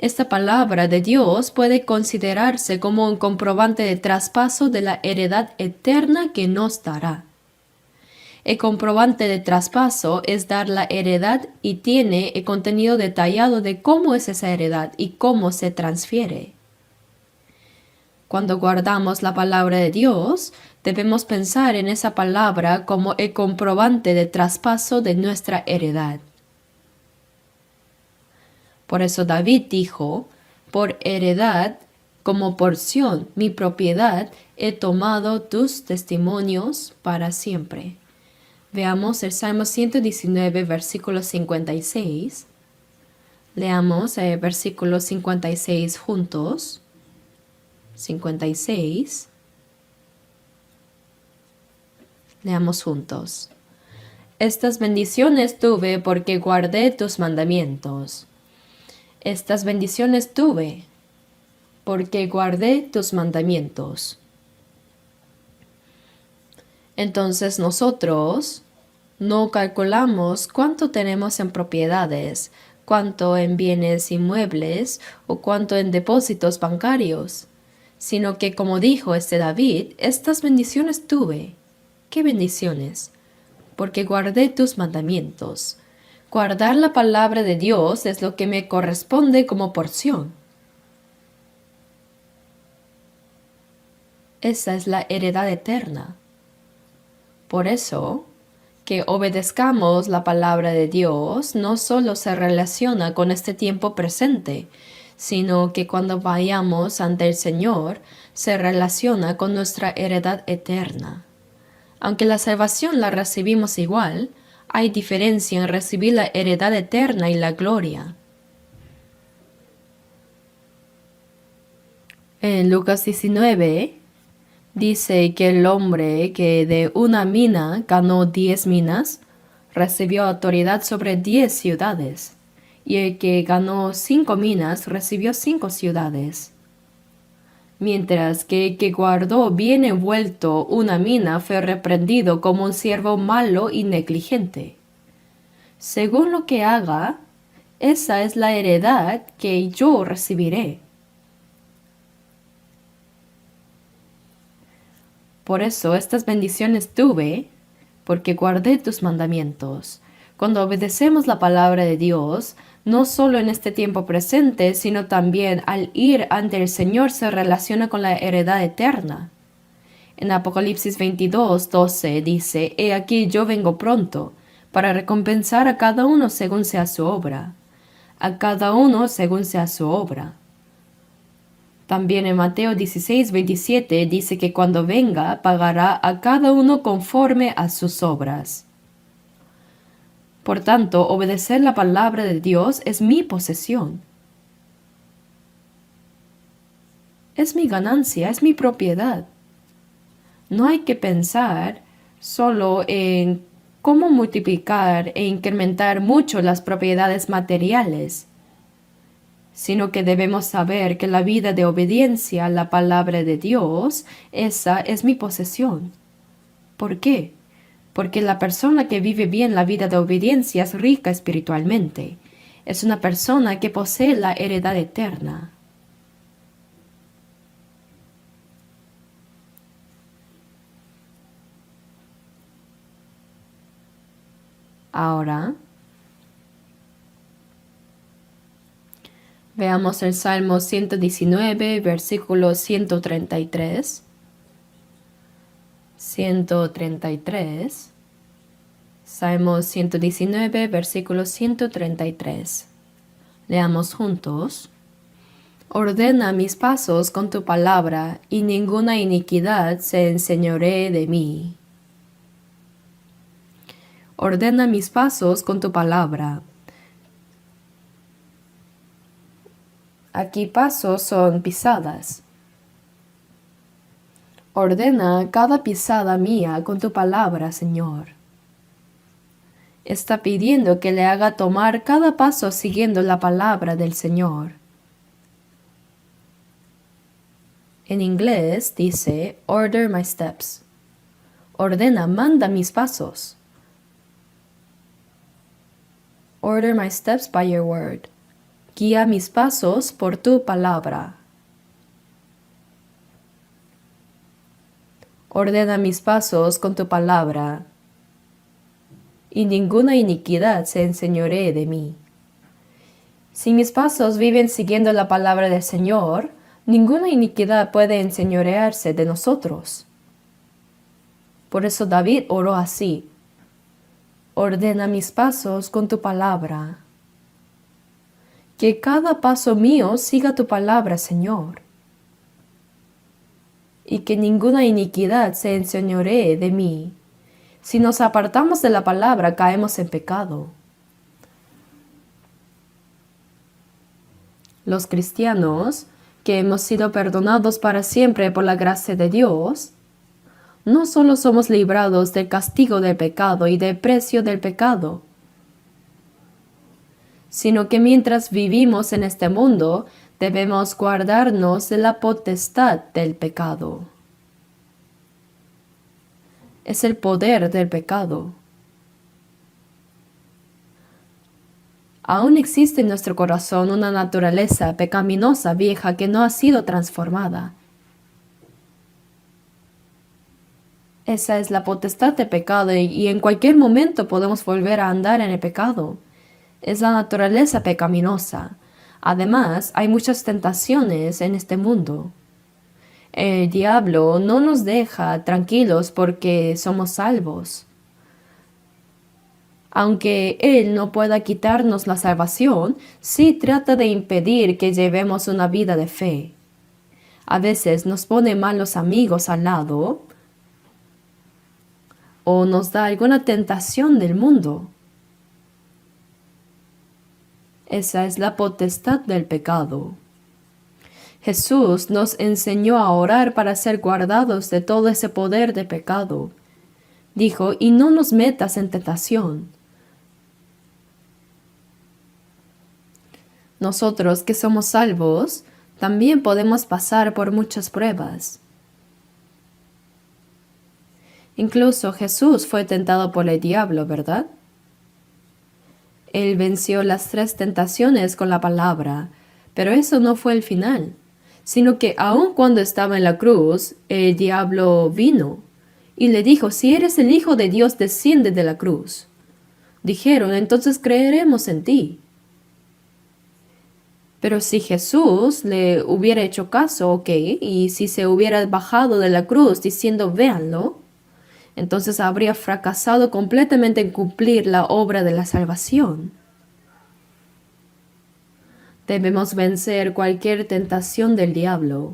Esta palabra de Dios puede considerarse como un comprobante de traspaso de la heredad eterna que nos dará. El comprobante de traspaso es dar la heredad y tiene el contenido detallado de cómo es esa heredad y cómo se transfiere. Cuando guardamos la palabra de Dios, debemos pensar en esa palabra como el comprobante de traspaso de nuestra heredad. Por eso David dijo, por heredad, como porción, mi propiedad, he tomado tus testimonios para siempre. Veamos el Salmo 119, versículo 56. Leamos el versículo 56 juntos. 56. Leamos juntos. Estas bendiciones tuve porque guardé tus mandamientos. Estas bendiciones tuve porque guardé tus mandamientos. Entonces nosotros no calculamos cuánto tenemos en propiedades, cuánto en bienes inmuebles o cuánto en depósitos bancarios, sino que como dijo David, estas bendiciones tuve. ¿Qué bendiciones? Porque guardé tus mandamientos. Guardar la palabra de Dios es lo que me corresponde como porción. Esa es la heredad eterna. Por eso, que obedezcamos la palabra de Dios no solo se relaciona con este tiempo presente, sino que cuando vayamos ante el Señor se relaciona con nuestra heredad eterna. Aunque la salvación la recibimos igual, hay diferencia en recibir la heredad eterna y la gloria. En Lucas 19 dice que el hombre que de una mina ganó 10 minas, recibió autoridad sobre 10 ciudades, y el que ganó 5 minas recibió 5 ciudades. Mientras que el que guardó bien envuelto una mina fue reprendido como un siervo malo y negligente. Según lo que haga, esa es la heredad que yo recibiré. Por eso estas bendiciones tuve, porque guardé tus mandamientos. Cuando obedecemos la palabra de Dios, no solo en este tiempo presente, sino también al ir ante el Señor se relaciona con la heredad eterna. En Apocalipsis 22, 12 dice, He aquí yo vengo pronto, para recompensar a cada uno según sea su obra. A cada uno según sea su obra. También en Mateo 16:27 dice que cuando venga pagará a cada uno conforme a sus obras. Por tanto, obedecer la palabra de Dios es mi posesión. Es mi ganancia, es mi propiedad. No hay que pensar solo en cómo multiplicar e incrementar mucho las propiedades materiales, sino que debemos saber que la vida de obediencia a la palabra de Dios, esa es mi posesión. ¿Por qué? Porque la persona que vive bien la vida de obediencia es rica espiritualmente. Es una persona que posee la heredad eterna. Ahora, veamos el Salmo 119, versículo 133. 133. Salmo 119, versículo 133. Leamos juntos. Ordena mis pasos con tu palabra, y ninguna iniquidad se enseñoree de mí. Ordena mis pasos con tu palabra. Aquí pasos son pisadas. Ordena cada pisada mía con tu palabra, Señor. Está pidiendo que le haga tomar cada paso siguiendo la palabra del Señor. En inglés dice, order my steps. Ordena, manda mis pasos. Order my steps by your word. Guía mis pasos por tu palabra. Ordena mis pasos con tu palabra, y ninguna iniquidad se enseñoree de mí. Si mis pasos viven siguiendo la palabra del Señor, ninguna iniquidad puede enseñorearse de nosotros. Por eso David oró así: ordena mis pasos con tu palabra. Que cada paso mío siga tu palabra, Señor, y que ninguna iniquidad se enseñoree de mí. Si nos apartamos de la palabra, caemos en pecado. Los cristianos, que hemos sido perdonados para siempre por la gracia de Dios, no solo somos librados del castigo del pecado y del precio del pecado, sino que mientras vivimos en este mundo, debemos guardarnos de la potestad del pecado. Es el poder del pecado. Aún existe en nuestro corazón una naturaleza pecaminosa vieja que no ha sido transformada. Esa es la potestad del pecado y en cualquier momento podemos volver a andar en el pecado. Es la naturaleza pecaminosa. Además, hay muchas tentaciones en este mundo. El diablo no nos deja tranquilos porque somos salvos. Aunque él no pueda quitarnos la salvación, sí trata de impedir que llevemos una vida de fe. A veces nos pone malos amigos al lado o nos da alguna tentación del mundo. Esa es la potestad del pecado. Jesús nos enseñó a orar para ser guardados de todo ese poder de pecado. Dijo, y no nos metas en tentación. Nosotros que somos salvos, también podemos pasar por muchas pruebas. Incluso Jesús fue tentado por el diablo, ¿verdad? Él venció las 3 tentaciones con la palabra, pero eso no fue el final, sino que aun cuando estaba en la cruz, el diablo vino y le dijo, si eres el Hijo de Dios, desciende de la cruz. Dijeron, entonces creeremos en ti. Pero si Jesús le hubiera hecho caso, y si se hubiera bajado de la cruz diciendo, véanlo, entonces habría fracasado completamente en cumplir la obra de la salvación. Debemos vencer cualquier tentación del diablo.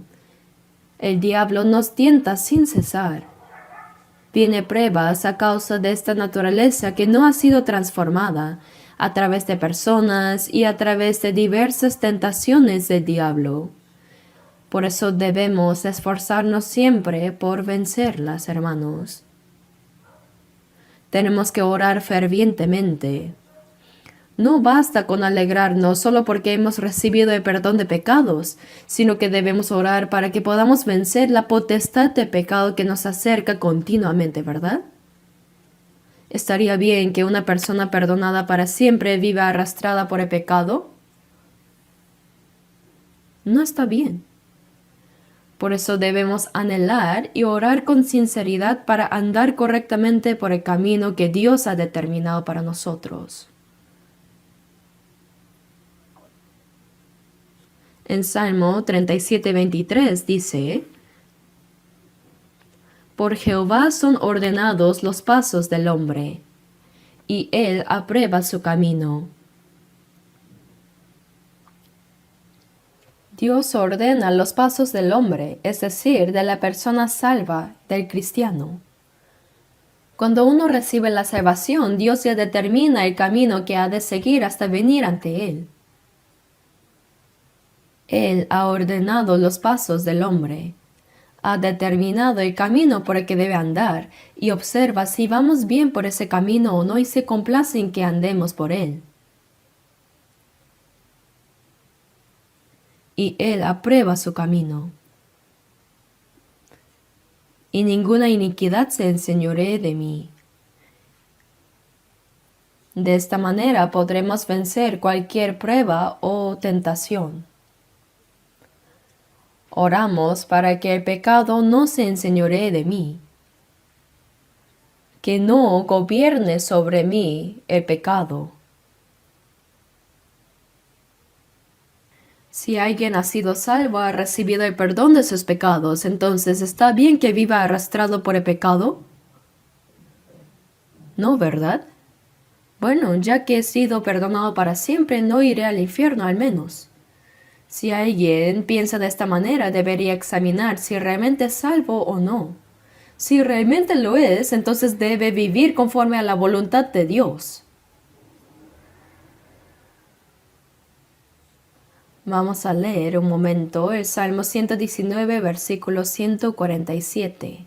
El diablo nos tienta sin cesar. Tiene pruebas a causa de esta naturaleza que no ha sido transformada a través de personas y a través de diversas tentaciones del diablo. Por eso debemos esforzarnos siempre por vencerlas, hermanos. Tenemos que orar fervientemente. No basta con alegrarnos solo porque hemos recibido el perdón de pecados, sino que debemos orar para que podamos vencer la potestad de pecado que nos acerca continuamente, ¿verdad? ¿Estaría bien que una persona perdonada para siempre viva arrastrada por el pecado? No está bien. Por eso debemos anhelar y orar con sinceridad para andar correctamente por el camino que Dios ha determinado para nosotros. En Salmo 37:23 dice: Por Jehová son ordenados los pasos del hombre, y él aprueba su camino. Dios ordena los pasos del hombre, es decir, de la persona salva, del cristiano. Cuando uno recibe la salvación, Dios ya determina el camino que ha de seguir hasta venir ante Él. Él ha ordenado los pasos del hombre, ha determinado el camino por el que debe andar y observa si vamos bien por ese camino o no y se complace en que andemos por él. Y Él aprueba su camino. Y ninguna iniquidad se enseñoree de mí. De esta manera podremos vencer cualquier prueba o tentación. Oramos para que el pecado no se enseñoree de mí, que no gobierne sobre mí el pecado. Si alguien ha sido salvo, ha recibido el perdón de sus pecados, entonces ¿está bien que viva arrastrado por el pecado? No, ¿verdad? Bueno, ya que he sido perdonado para siempre, no iré al infierno al menos. Si alguien piensa de esta manera, debería examinar si realmente es salvo o no. Si realmente lo es, entonces debe vivir conforme a la voluntad de Dios. Vamos a leer un momento el Salmo 119, versículo 147.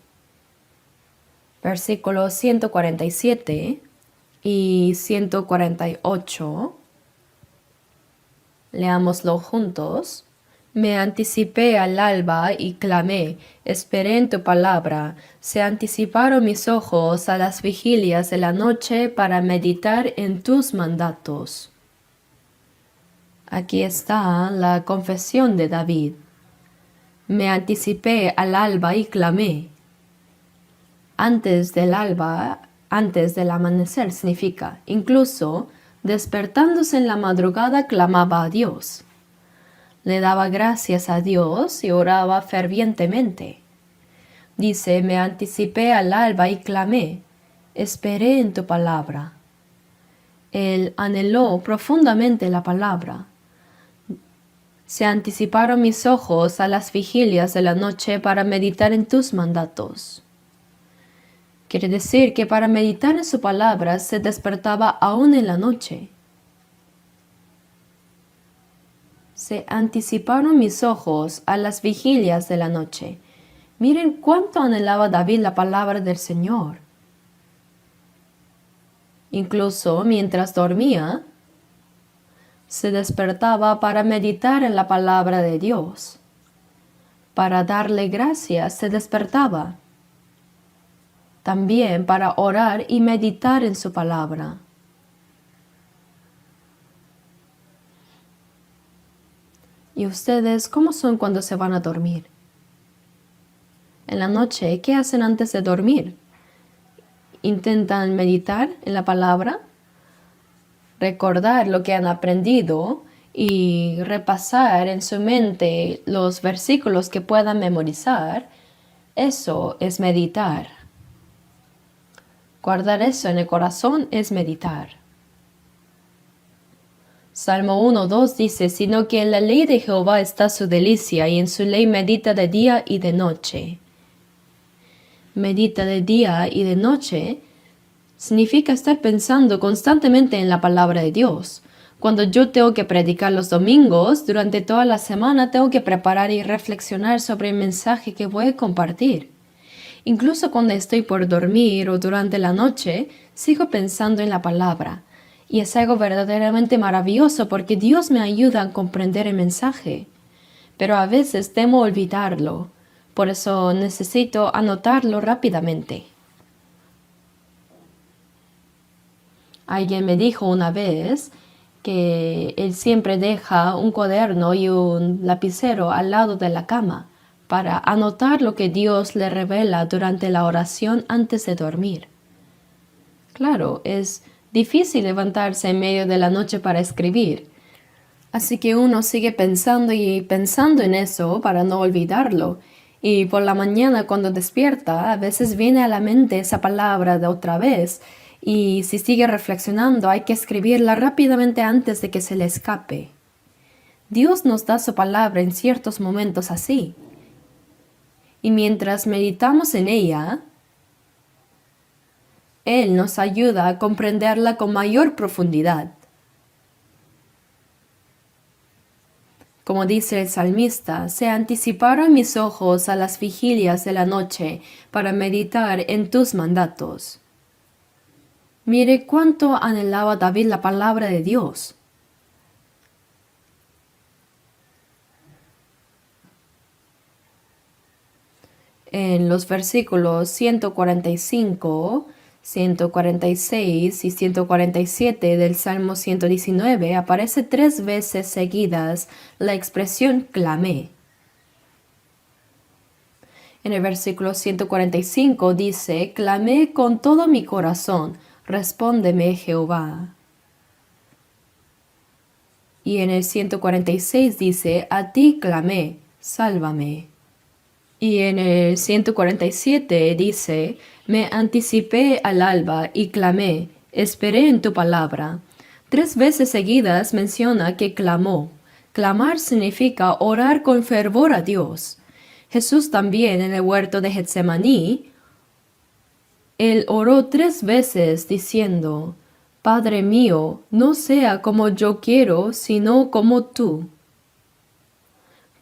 Versículo 147 y 148. Leámoslo juntos. Me anticipé al alba y clamé, esperé en tu palabra. Se anticiparon mis ojos a las vigilias de la noche para meditar en tus mandatos. Aquí está la confesión de David. Me anticipé al alba y clamé. Antes del alba, antes del amanecer significa, incluso despertándose en la madrugada clamaba a Dios. Le daba gracias a Dios y oraba fervientemente. Dice, me anticipé al alba y clamé, esperé en tu palabra. Él anheló profundamente la palabra. Se anticiparon mis ojos a las vigilias de la noche para meditar en tus mandatos. Quiere decir que para meditar en su palabra se despertaba aún en la noche. Se anticiparon mis ojos a las vigilias de la noche. Miren cuánto anhelaba David la palabra del Señor. Incluso mientras dormía, se despertaba para meditar en la palabra de Dios. Para darle gracias se despertaba. También para orar y meditar en su palabra. ¿Y ustedes cómo son cuando se van a dormir? En la noche, ¿qué hacen antes de dormir? ¿Intentan meditar en la palabra? Recordar lo que han aprendido y repasar en su mente los versículos que puedan memorizar. Eso es meditar. Guardar eso en el corazón es meditar. Salmo 1:2 dice, sino que en la ley de Jehová está su delicia, y en su ley medita de día y de noche. Medita de día y de noche significa estar pensando constantemente en la palabra de Dios. Cuando yo tengo que predicar los domingos, durante toda la semana tengo que preparar y reflexionar sobre el mensaje que voy a compartir. Incluso cuando estoy por dormir o durante la noche, sigo pensando en la palabra. Y es algo verdaderamente maravilloso porque Dios me ayuda a comprender el mensaje. Pero a veces temo olvidarlo. Por eso necesito anotarlo rápidamente. Alguien me dijo una vez que él siempre deja un cuaderno y un lapicero al lado de la cama para anotar lo que Dios le revela durante la oración antes de dormir. Claro, es difícil levantarse en medio de la noche para escribir, así que uno sigue pensando y pensando en eso para no olvidarlo. Y por la mañana cuando despierta, a veces viene a la mente esa palabra de otra vez. Y si sigue reflexionando, hay que escribirla rápidamente antes de que se le escape. Dios nos da su palabra en ciertos momentos así. Y mientras meditamos en ella, Él nos ayuda a comprenderla con mayor profundidad. Como dice el salmista, se anticiparon mis ojos a las vigilias de la noche para meditar en tus mandatos. Mire cuánto anhelaba David la palabra de Dios. En los versículos 145, 146 y 147 del Salmo 119 aparece 3 veces seguidas la expresión clamé. En el versículo 145 dice, clamé con todo mi corazón, respóndeme Jehová. Y en el 146 dice, a ti clamé, sálvame. Y en el 147 dice, me anticipé al alba y clamé, esperé en tu palabra. 3 veces seguidas menciona que clamó. Clamar significa orar con fervor a Dios. Jesús también en el huerto de Getsemaní, Él oró 3 veces diciendo, Padre mío, no sea como yo quiero, sino como tú.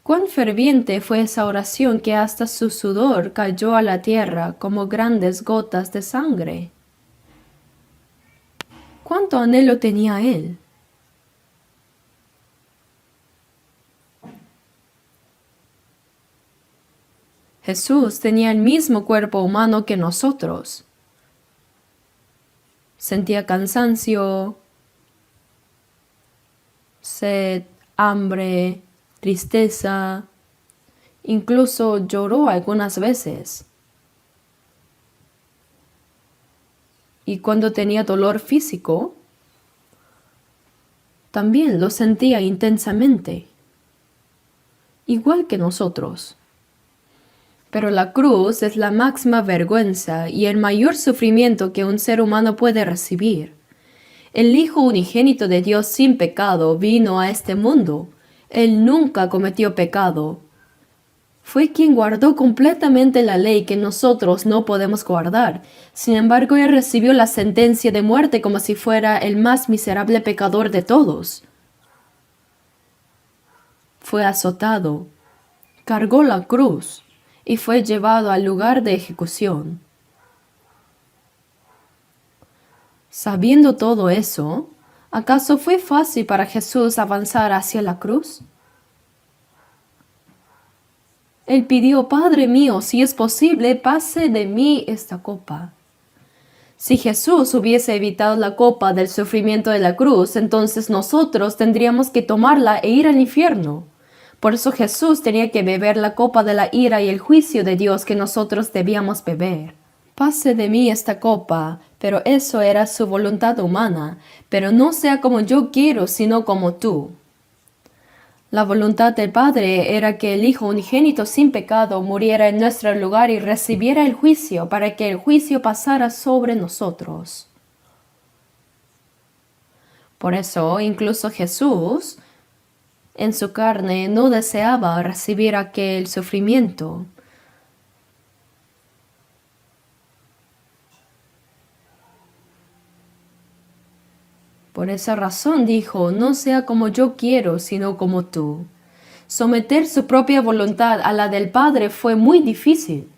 Cuán ferviente fue esa oración que hasta su sudor cayó a la tierra como grandes gotas de sangre. Cuánto anhelo tenía él. Jesús tenía el mismo cuerpo humano que nosotros. Sentía cansancio, sed, hambre, tristeza, incluso lloró algunas veces. Y cuando tenía dolor físico, también lo sentía intensamente, igual que nosotros. Pero la cruz es la máxima vergüenza y el mayor sufrimiento que un ser humano puede recibir. El Hijo unigénito de Dios sin pecado vino a este mundo. Él nunca cometió pecado. Fue quien guardó completamente la ley que nosotros no podemos guardar. Sin embargo, Él recibió la sentencia de muerte como si fuera el más miserable pecador de todos. Fue azotado, cargó la cruz y fue llevado al lugar de ejecución. Sabiendo todo eso, ¿acaso fue fácil para Jesús avanzar hacia la cruz? Él pidió, Padre mío, si es posible, pase de mí esta copa. Si Jesús hubiese evitado la copa del sufrimiento de la cruz, entonces nosotros tendríamos que tomarla e ir al infierno. Por eso Jesús tenía que beber la copa de la ira y el juicio de Dios que nosotros debíamos beber. Pase de mí esta copa, pero eso era su voluntad humana, pero no sea como yo quiero, sino como tú. La voluntad del Padre era que el Hijo unigénito sin pecado muriera en nuestro lugar y recibiera el juicio para que el juicio pasara sobre nosotros. Por eso, incluso Jesús, en su carne, no deseaba recibir aquel sufrimiento. Por esa razón dijo, no sea como yo quiero, sino como tú. Someter su propia voluntad a la del Padre fue muy difícil.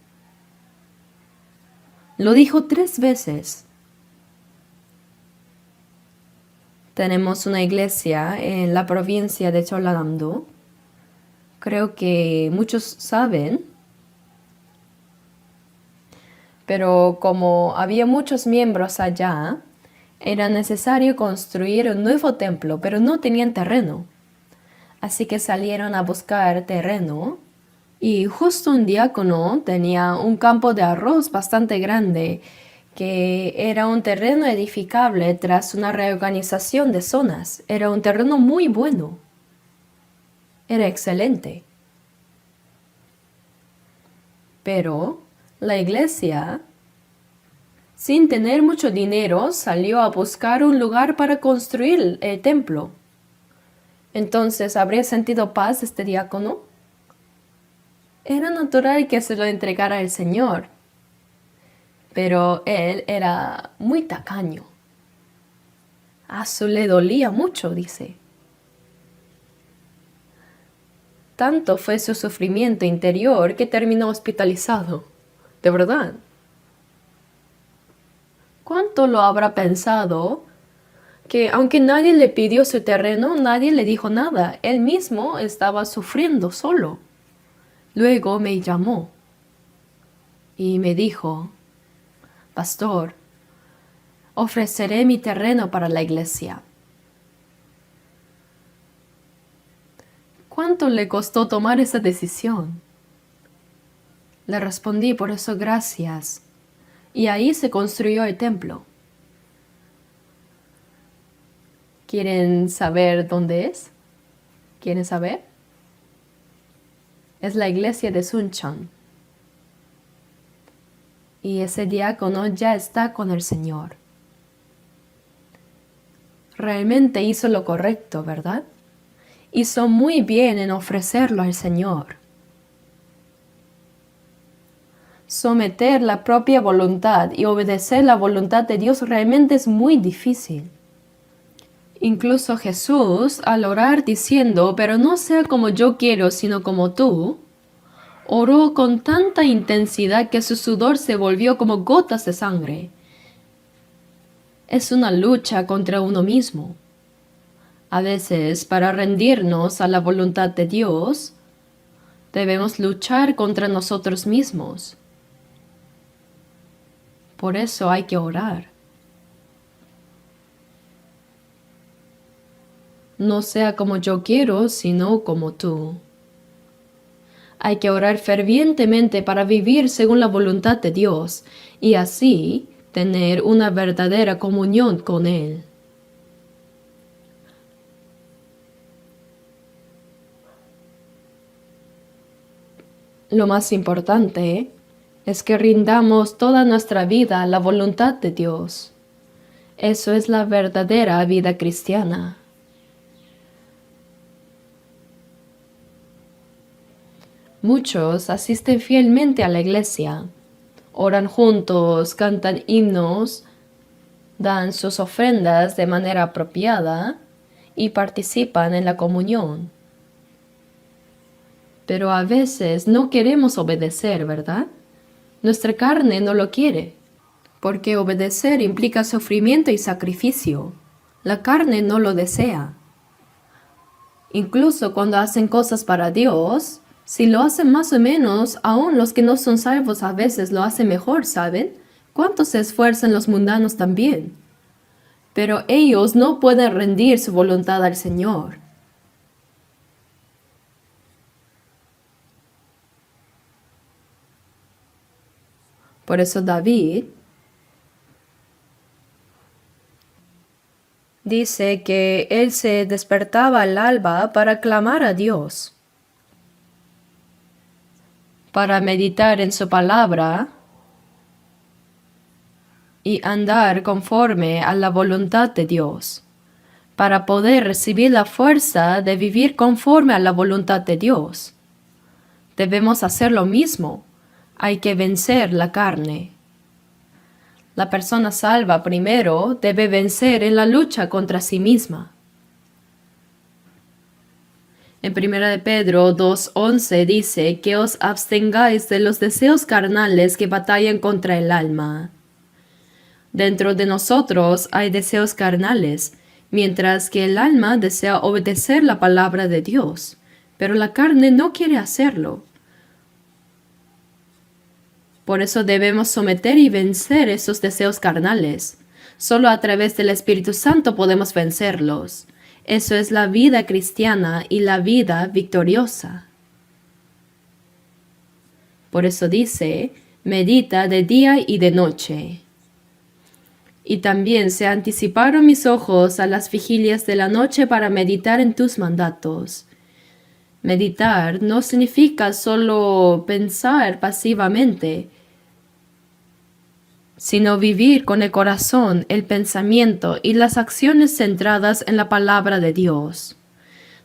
Lo dijo 3 veces. Tenemos una iglesia en la provincia de Cholalando. Creo que muchos saben, pero como había muchos miembros allá, era necesario construir un nuevo templo, pero no tenían terreno. Así que salieron a buscar terreno y justo un diácono tenía un campo de arroz bastante grande que era un terreno edificable tras una reorganización de zonas. Era un terreno muy bueno. Era excelente. Pero la iglesia, sin tener mucho dinero, salió a buscar un lugar para construir el templo. Entonces, ¿habría sentido paz este diácono? Era natural que se lo entregara el Señor, pero él era muy tacaño. A su le dolía mucho, dice. Tanto fue su sufrimiento interior que terminó hospitalizado. De verdad. ¿Cuánto lo habrá pensado? Que aunque nadie le pidió su terreno, nadie le dijo nada. Él mismo estaba sufriendo solo. Luego me llamó y me dijo, Pastor, ofreceré mi terreno para la iglesia. ¿Cuánto le costó tomar esa decisión? Le respondí, por eso gracias. Y ahí se construyó el templo. ¿Quieren saber dónde es? ¿Quieren saber? Es la iglesia de Suncheon. Y ese diácono ya está con el Señor. Realmente hizo lo correcto, ¿verdad? Hizo muy bien en ofrecerlo al Señor. Someter la propia voluntad y obedecer la voluntad de Dios realmente es muy difícil. Incluso Jesús, al orar diciendo, pero no sea como yo quiero, sino como tú, oró con tanta intensidad que su sudor se volvió como gotas de sangre. Es una lucha contra uno mismo. A veces, para rendirnos a la voluntad de Dios, debemos luchar contra nosotros mismos. Por eso hay que orar. No sea como yo quiero, sino como tú. Hay que orar fervientemente para vivir según la voluntad de Dios y así tener una verdadera comunión con Él. Lo más importante es que rindamos toda nuestra vida a la voluntad de Dios. Eso es la verdadera vida cristiana. Muchos asisten fielmente a la iglesia, oran juntos, cantan himnos, dan sus ofrendas de manera apropiada y participan en la comunión. Pero a veces no queremos obedecer, ¿verdad? Nuestra carne no lo quiere, porque obedecer implica sufrimiento y sacrificio. La carne no lo desea. Incluso cuando hacen cosas para Dios, si lo hacen más o menos, aún los que no son salvos a veces lo hacen mejor, ¿saben? ¿Cuánto se esfuerzan los mundanos también? Pero ellos no pueden rendir su voluntad al Señor. Por eso David dice que él se despertaba al alba para clamar a Dios, para meditar en su palabra y andar conforme a la voluntad de Dios, para poder recibir la fuerza de vivir conforme a la voluntad de Dios. Debemos hacer lo mismo. Hay que vencer la carne. La persona salva primero debe vencer en la lucha contra sí misma. En 1 de Pedro 2:11 dice que os abstengáis de los deseos carnales que batallan contra el alma. Dentro de nosotros hay deseos carnales, mientras que el alma desea obedecer la palabra de Dios, pero la carne no quiere hacerlo. Por eso debemos someter y vencer esos deseos carnales. Solo a través del Espíritu Santo podemos vencerlos. Eso es la vida cristiana y la vida victoriosa. Por eso dice, medita de día y de noche. Y también se anticiparon mis ojos a las vigilias de la noche para meditar en tus mandatos. Meditar no significa solo pensar pasivamente, sino vivir con el corazón, el pensamiento y las acciones centradas en la palabra de Dios.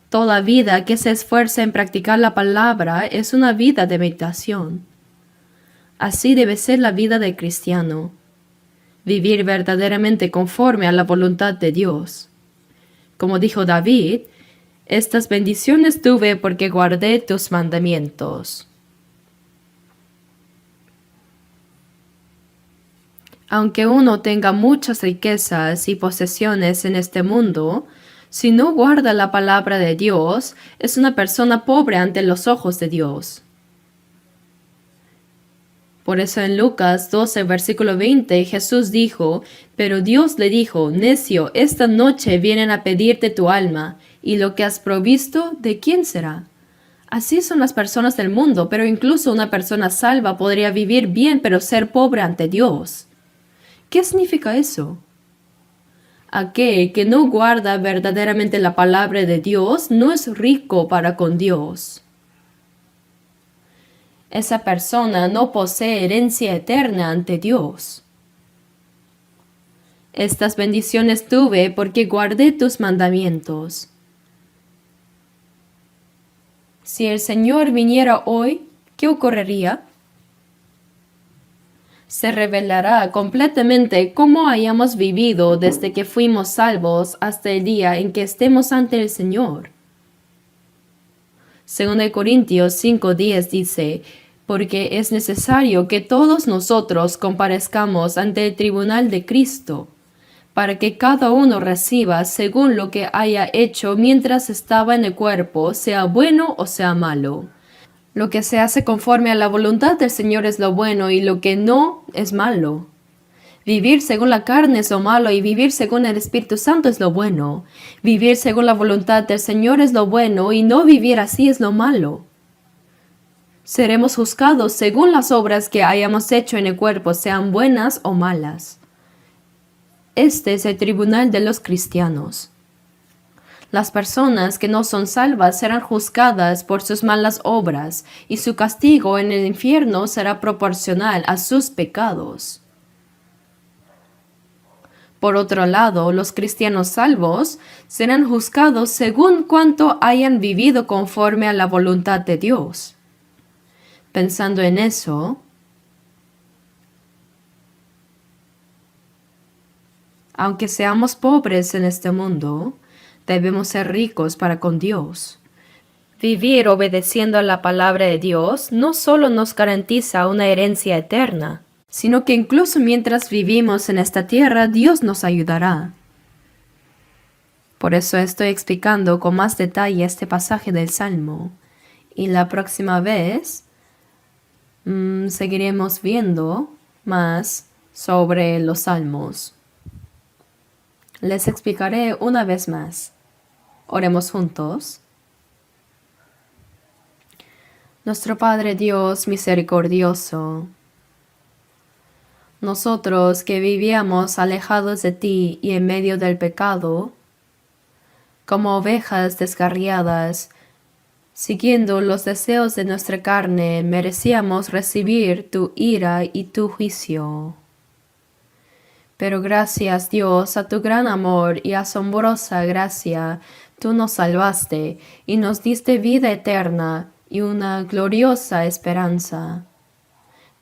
Toda vida que se esfuerza en practicar la palabra es una vida de meditación. Así debe ser la vida del cristiano. Vivir verdaderamente conforme a la voluntad de Dios. Como dijo David, estas bendiciones tuve porque guardé tus mandamientos. Aunque uno tenga muchas riquezas y posesiones en este mundo, si no guarda la palabra de Dios, es una persona pobre ante los ojos de Dios. Por eso en Lucas 12, versículo 20, Jesús dijo, pero Dios le dijo, necio, esta noche vienen a pedirte tu alma, y lo que has provisto, ¿de quién será? Así son las personas del mundo, pero incluso una persona salva podría vivir bien, pero ser pobre ante Dios. ¿Qué significa eso? Aquel que no guarda verdaderamente la palabra de Dios no es rico para con Dios. Esa persona no posee herencia eterna ante Dios. Estas bendiciones tuve porque guardé tus mandamientos. Si el Señor viniera hoy, ¿qué ocurriría? Se revelará completamente cómo hayamos vivido desde que fuimos salvos hasta el día en que estemos ante el Señor. 2 Corintios 5:10 dice, porque es necesario que todos nosotros comparezcamos ante el tribunal de Cristo, para que cada uno reciba según lo que haya hecho mientras estaba en el cuerpo, sea bueno o sea malo. Lo que se hace conforme a la voluntad del Señor es lo bueno y lo que no es malo. Vivir según la carne es lo malo y vivir según el Espíritu Santo es lo bueno. Vivir según la voluntad del Señor es lo bueno y no vivir así es lo malo. Seremos juzgados según las obras que hayamos hecho en el cuerpo, sean buenas o malas. Este es el tribunal de los cristianos. Las personas que no son salvas serán juzgadas por sus malas obras, y su castigo en el infierno será proporcional a sus pecados. Por otro lado, los cristianos salvos serán juzgados según cuánto hayan vivido conforme a la voluntad de Dios. Pensando en eso, aunque seamos pobres en este mundo, debemos ser ricos para con Dios. Vivir obedeciendo a la palabra de Dios no solo nos garantiza una herencia eterna, sino que incluso mientras vivimos en esta tierra, Dios nos ayudará. Por eso estoy explicando con más detalle este pasaje del Salmo. Y la próxima vez seguiremos viendo más sobre los Salmos. Les explicaré una vez más. Oremos juntos. Nuestro Padre Dios misericordioso, Nosotros que vivíamos alejados de ti y en medio del pecado, como ovejas descarriadas, siguiendo los deseos de nuestra carne, merecíamos recibir tu ira y tu juicio. Pero gracias, Dios, a tu gran amor y asombrosa gracia, tú nos salvaste y nos diste vida eterna y una gloriosa esperanza.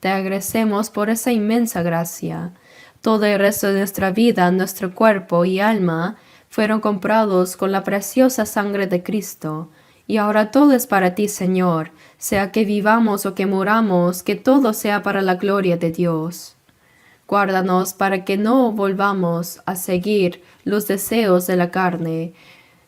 Te agradecemos por esa inmensa gracia. Todo el resto de nuestra vida, nuestro cuerpo y alma fueron comprados con la preciosa sangre de Cristo. Y ahora todo es para ti, Señor, sea que vivamos o que muramos, que todo sea para la gloria de Dios. Guárdanos para que no volvamos a seguir los deseos de la carne,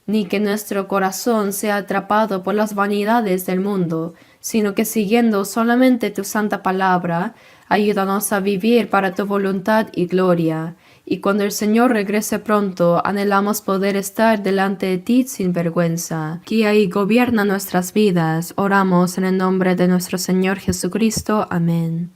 ni que nuestro corazón sea atrapado por las vanidades del mundo, sino que siguiendo solamente tu santa palabra, ayúdanos a vivir para tu voluntad y gloria. Y cuando el Señor regrese pronto, anhelamos poder estar delante de ti sin vergüenza. Guía y gobierna nuestras vidas. Oramos en el nombre de nuestro Señor Jesucristo. Amén.